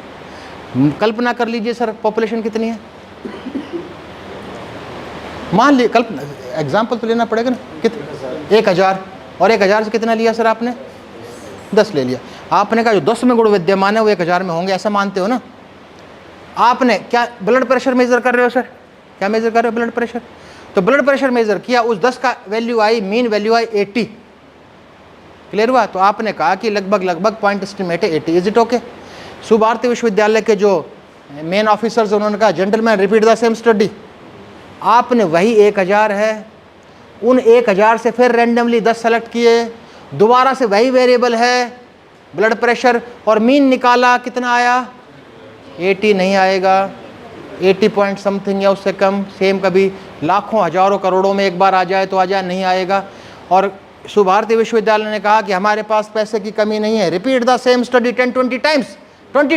कल्पना कर लीजिए सर, पॉपुलेशन कितनी है? मान लीजिए, एग्जाम्पल तो लेना पड़ेगा ना, कितने? 1000। और 1000 से कितना लिया सर आपने? 10 ले लिया। आपने कहा जो 10 में गुण विद्यमान है वो 1000 में होंगे, ऐसा मानते हो ना? आपने क्या ब्लड प्रेशर मेजर कर रहे हो सर? क्या मेजर कर रहे हो? Blood pressure. तो ब्लड प्रेशर मेजर किया, उस 10 का वैल्यू आई, मीन वैल्यू आई 80। क्लियर हुआ? तो आपने कहा कि लगभग पॉइंट एस्टिमेट है 80। Is it okay? सुभारती विश्वविद्यालय के जो मेन ऑफिसर्स उन्होंने कहा gentleman repeat the same study. आपने वही 1000 है, उन 1000 से फिर रैंडमली 10 सेलेक्ट किए, दोबारा से वही वेरिएबल है ब्लड प्रेशर, और मीन निकाला, कितना आया? 80 नहीं आएगा, 80 पॉइंट समथिंग या उससे कम। सेम कभी लाखों हजारों करोड़ों में एक बार आ जाए तो आ जाए, नहीं आएगा। और शिव भारती विश्वविद्यालय ने कहा कि हमारे पास पैसे की कमी नहीं है, repeat the same study 10-20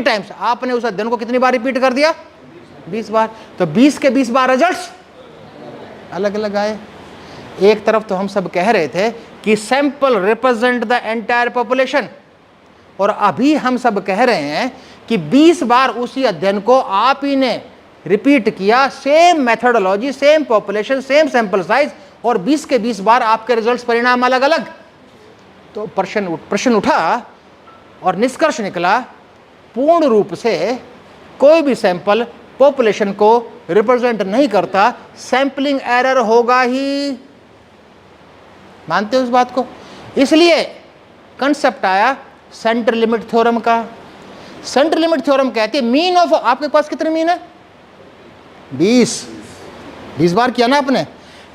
times. आपने उस अध्ययन को कितनी बार रिपीट कर दिया? 20 बार। तो 20 के 20 बार रिजल्ट्स अलग अलग आए। एक तरफ तो हम सब कह रहे थे कि sample represent the entire population, और अभी हम सब कह रहे हैं कि 20 बार उसी अध्ययन को आप ही ने रिपीट किया, same methodology, same population, same sample size, और 20 के 20 बार आपके रिजल्ट्स परिणाम अलग अलग। तो प्रश्न उठा और निष्कर्ष निकला, पूर्ण रूप से कोई भी सैंपल पॉपुलेशन को रिप्रेजेंट नहीं करता, सैंपलिंग एरर होगा ही। मानते हो इस बात को? इसलिए कंसेप्ट आया सेंटर लिमिट थ्योरम का। सेंटर लिमिट थ्योरम कहती है मीन ऑफ, आपके पास कितने मीन है? 20 बार किया ना आपने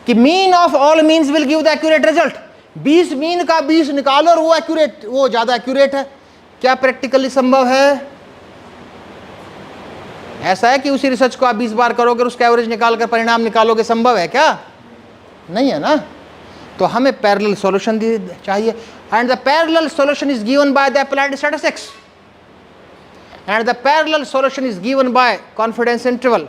कि mean of all means will give the accurate result. 20 mean का 20 निकालो और वो एक्यूरेट, वो ज्यादा एक्यूरेट है। क्या प्रैक्टिकली संभव है? ऐसा है कि उसी रिसर्च को आप 20 बार करोगे, उसका एवरेज निकालकर परिणाम निकालोगे, संभव है क्या? नहीं है ना। तो हमें पैरेलल सॉल्यूशन चाहिए, and the parallel solution is given by the applied statistics, and the parallel solution is given by confidence interval.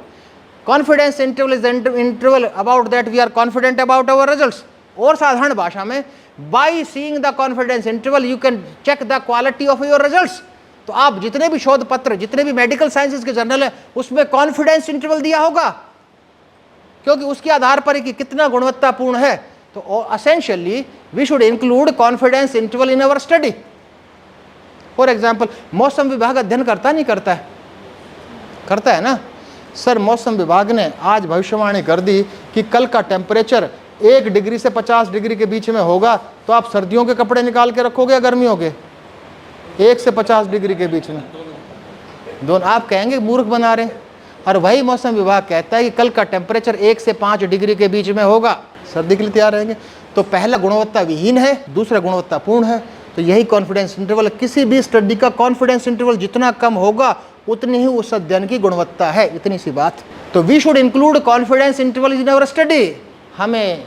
Confidence interval is the interval about that we are confident about our results. और साधारण भाषा में, by seeing the confidence interval you can check the quality of your results. तो आप जितने भी शोध पत्र, जितने भी मेडिकल साइंसेज के जर्नल है, उसमें कॉन्फिडेंस इंटरवल दिया होगा, क्योंकि उसके आधार पर कि कितना गुणवत्तापूर्ण है। तो essentially we should include confidence interval in our study. For example, मौसम विभाग अध्ययन करता नहीं करता है? करता है ना। सर मौसम विभाग ने आज भविष्यवाणी कर दी कि कल का टेम्परेचर 1 डिग्री से 50 डिग्री के बीच में होगा, तो आप सर्दियों के कपड़े निकाल के रखोगे या गर्मियों के? 1 से 50 डिग्री के बीच में दोनों। आप कहेंगे मूर्ख बना रहे हैं, और वही मौसम विभाग कहता है कि कल का टेम्परेचर 1 से 5 डिग्री के बीच में होगा, सर्दी के लिए तैयार रहेंगे। तो पहला गुणवत्ता विहीन है, दूसरा गुणवत्तापूर्ण है। तो यही कॉन्फिडेंस इंटरवल, किसी भी स्टडी का कॉन्फिडेंस इंटरवल जितना कम होगा उतनी ही उस अध्ययन की गुणवत्ता है, इतनी सी बात। तो we should include confidence interval in our study. हमें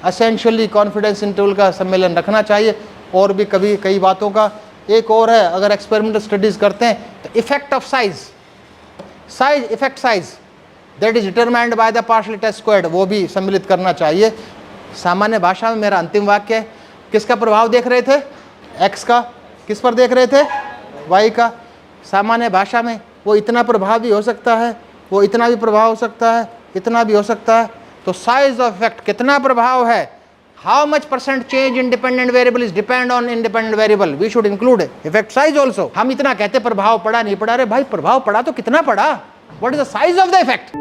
एसेंशियली कॉन्फिडेंस इंटरवल का सम्मेलन रखना चाहिए। और भी कभी कई बातों का एक और है, अगर एक्सपेरिमेंटल स्टडीज करते हैं तो effect of size effect size that is determined by the partial test squared, वो भी सम्मिलित करना चाहिए। सामान्य भाषा में मेरा अंतिम वाक्य है, किसका प्रभाव देख रहे थे? एक्स का। किस पर देख रहे थे? वाई का। सामान्य भाषा में वो इतना प्रभाव भी हो सकता है, वो इतना भी प्रभाव हो सकता है, इतना भी हो सकता है। तो साइज ऑफ इफेक्ट, कितना प्रभाव है, how much % change in dependent variable is depend on independent variable, we should include effect size also. हम इतना कहते प्रभाव पड़ा नहीं पड़ा, अरे भाई प्रभाव पड़ा तो कितना पड़ा, what is the size of the effect.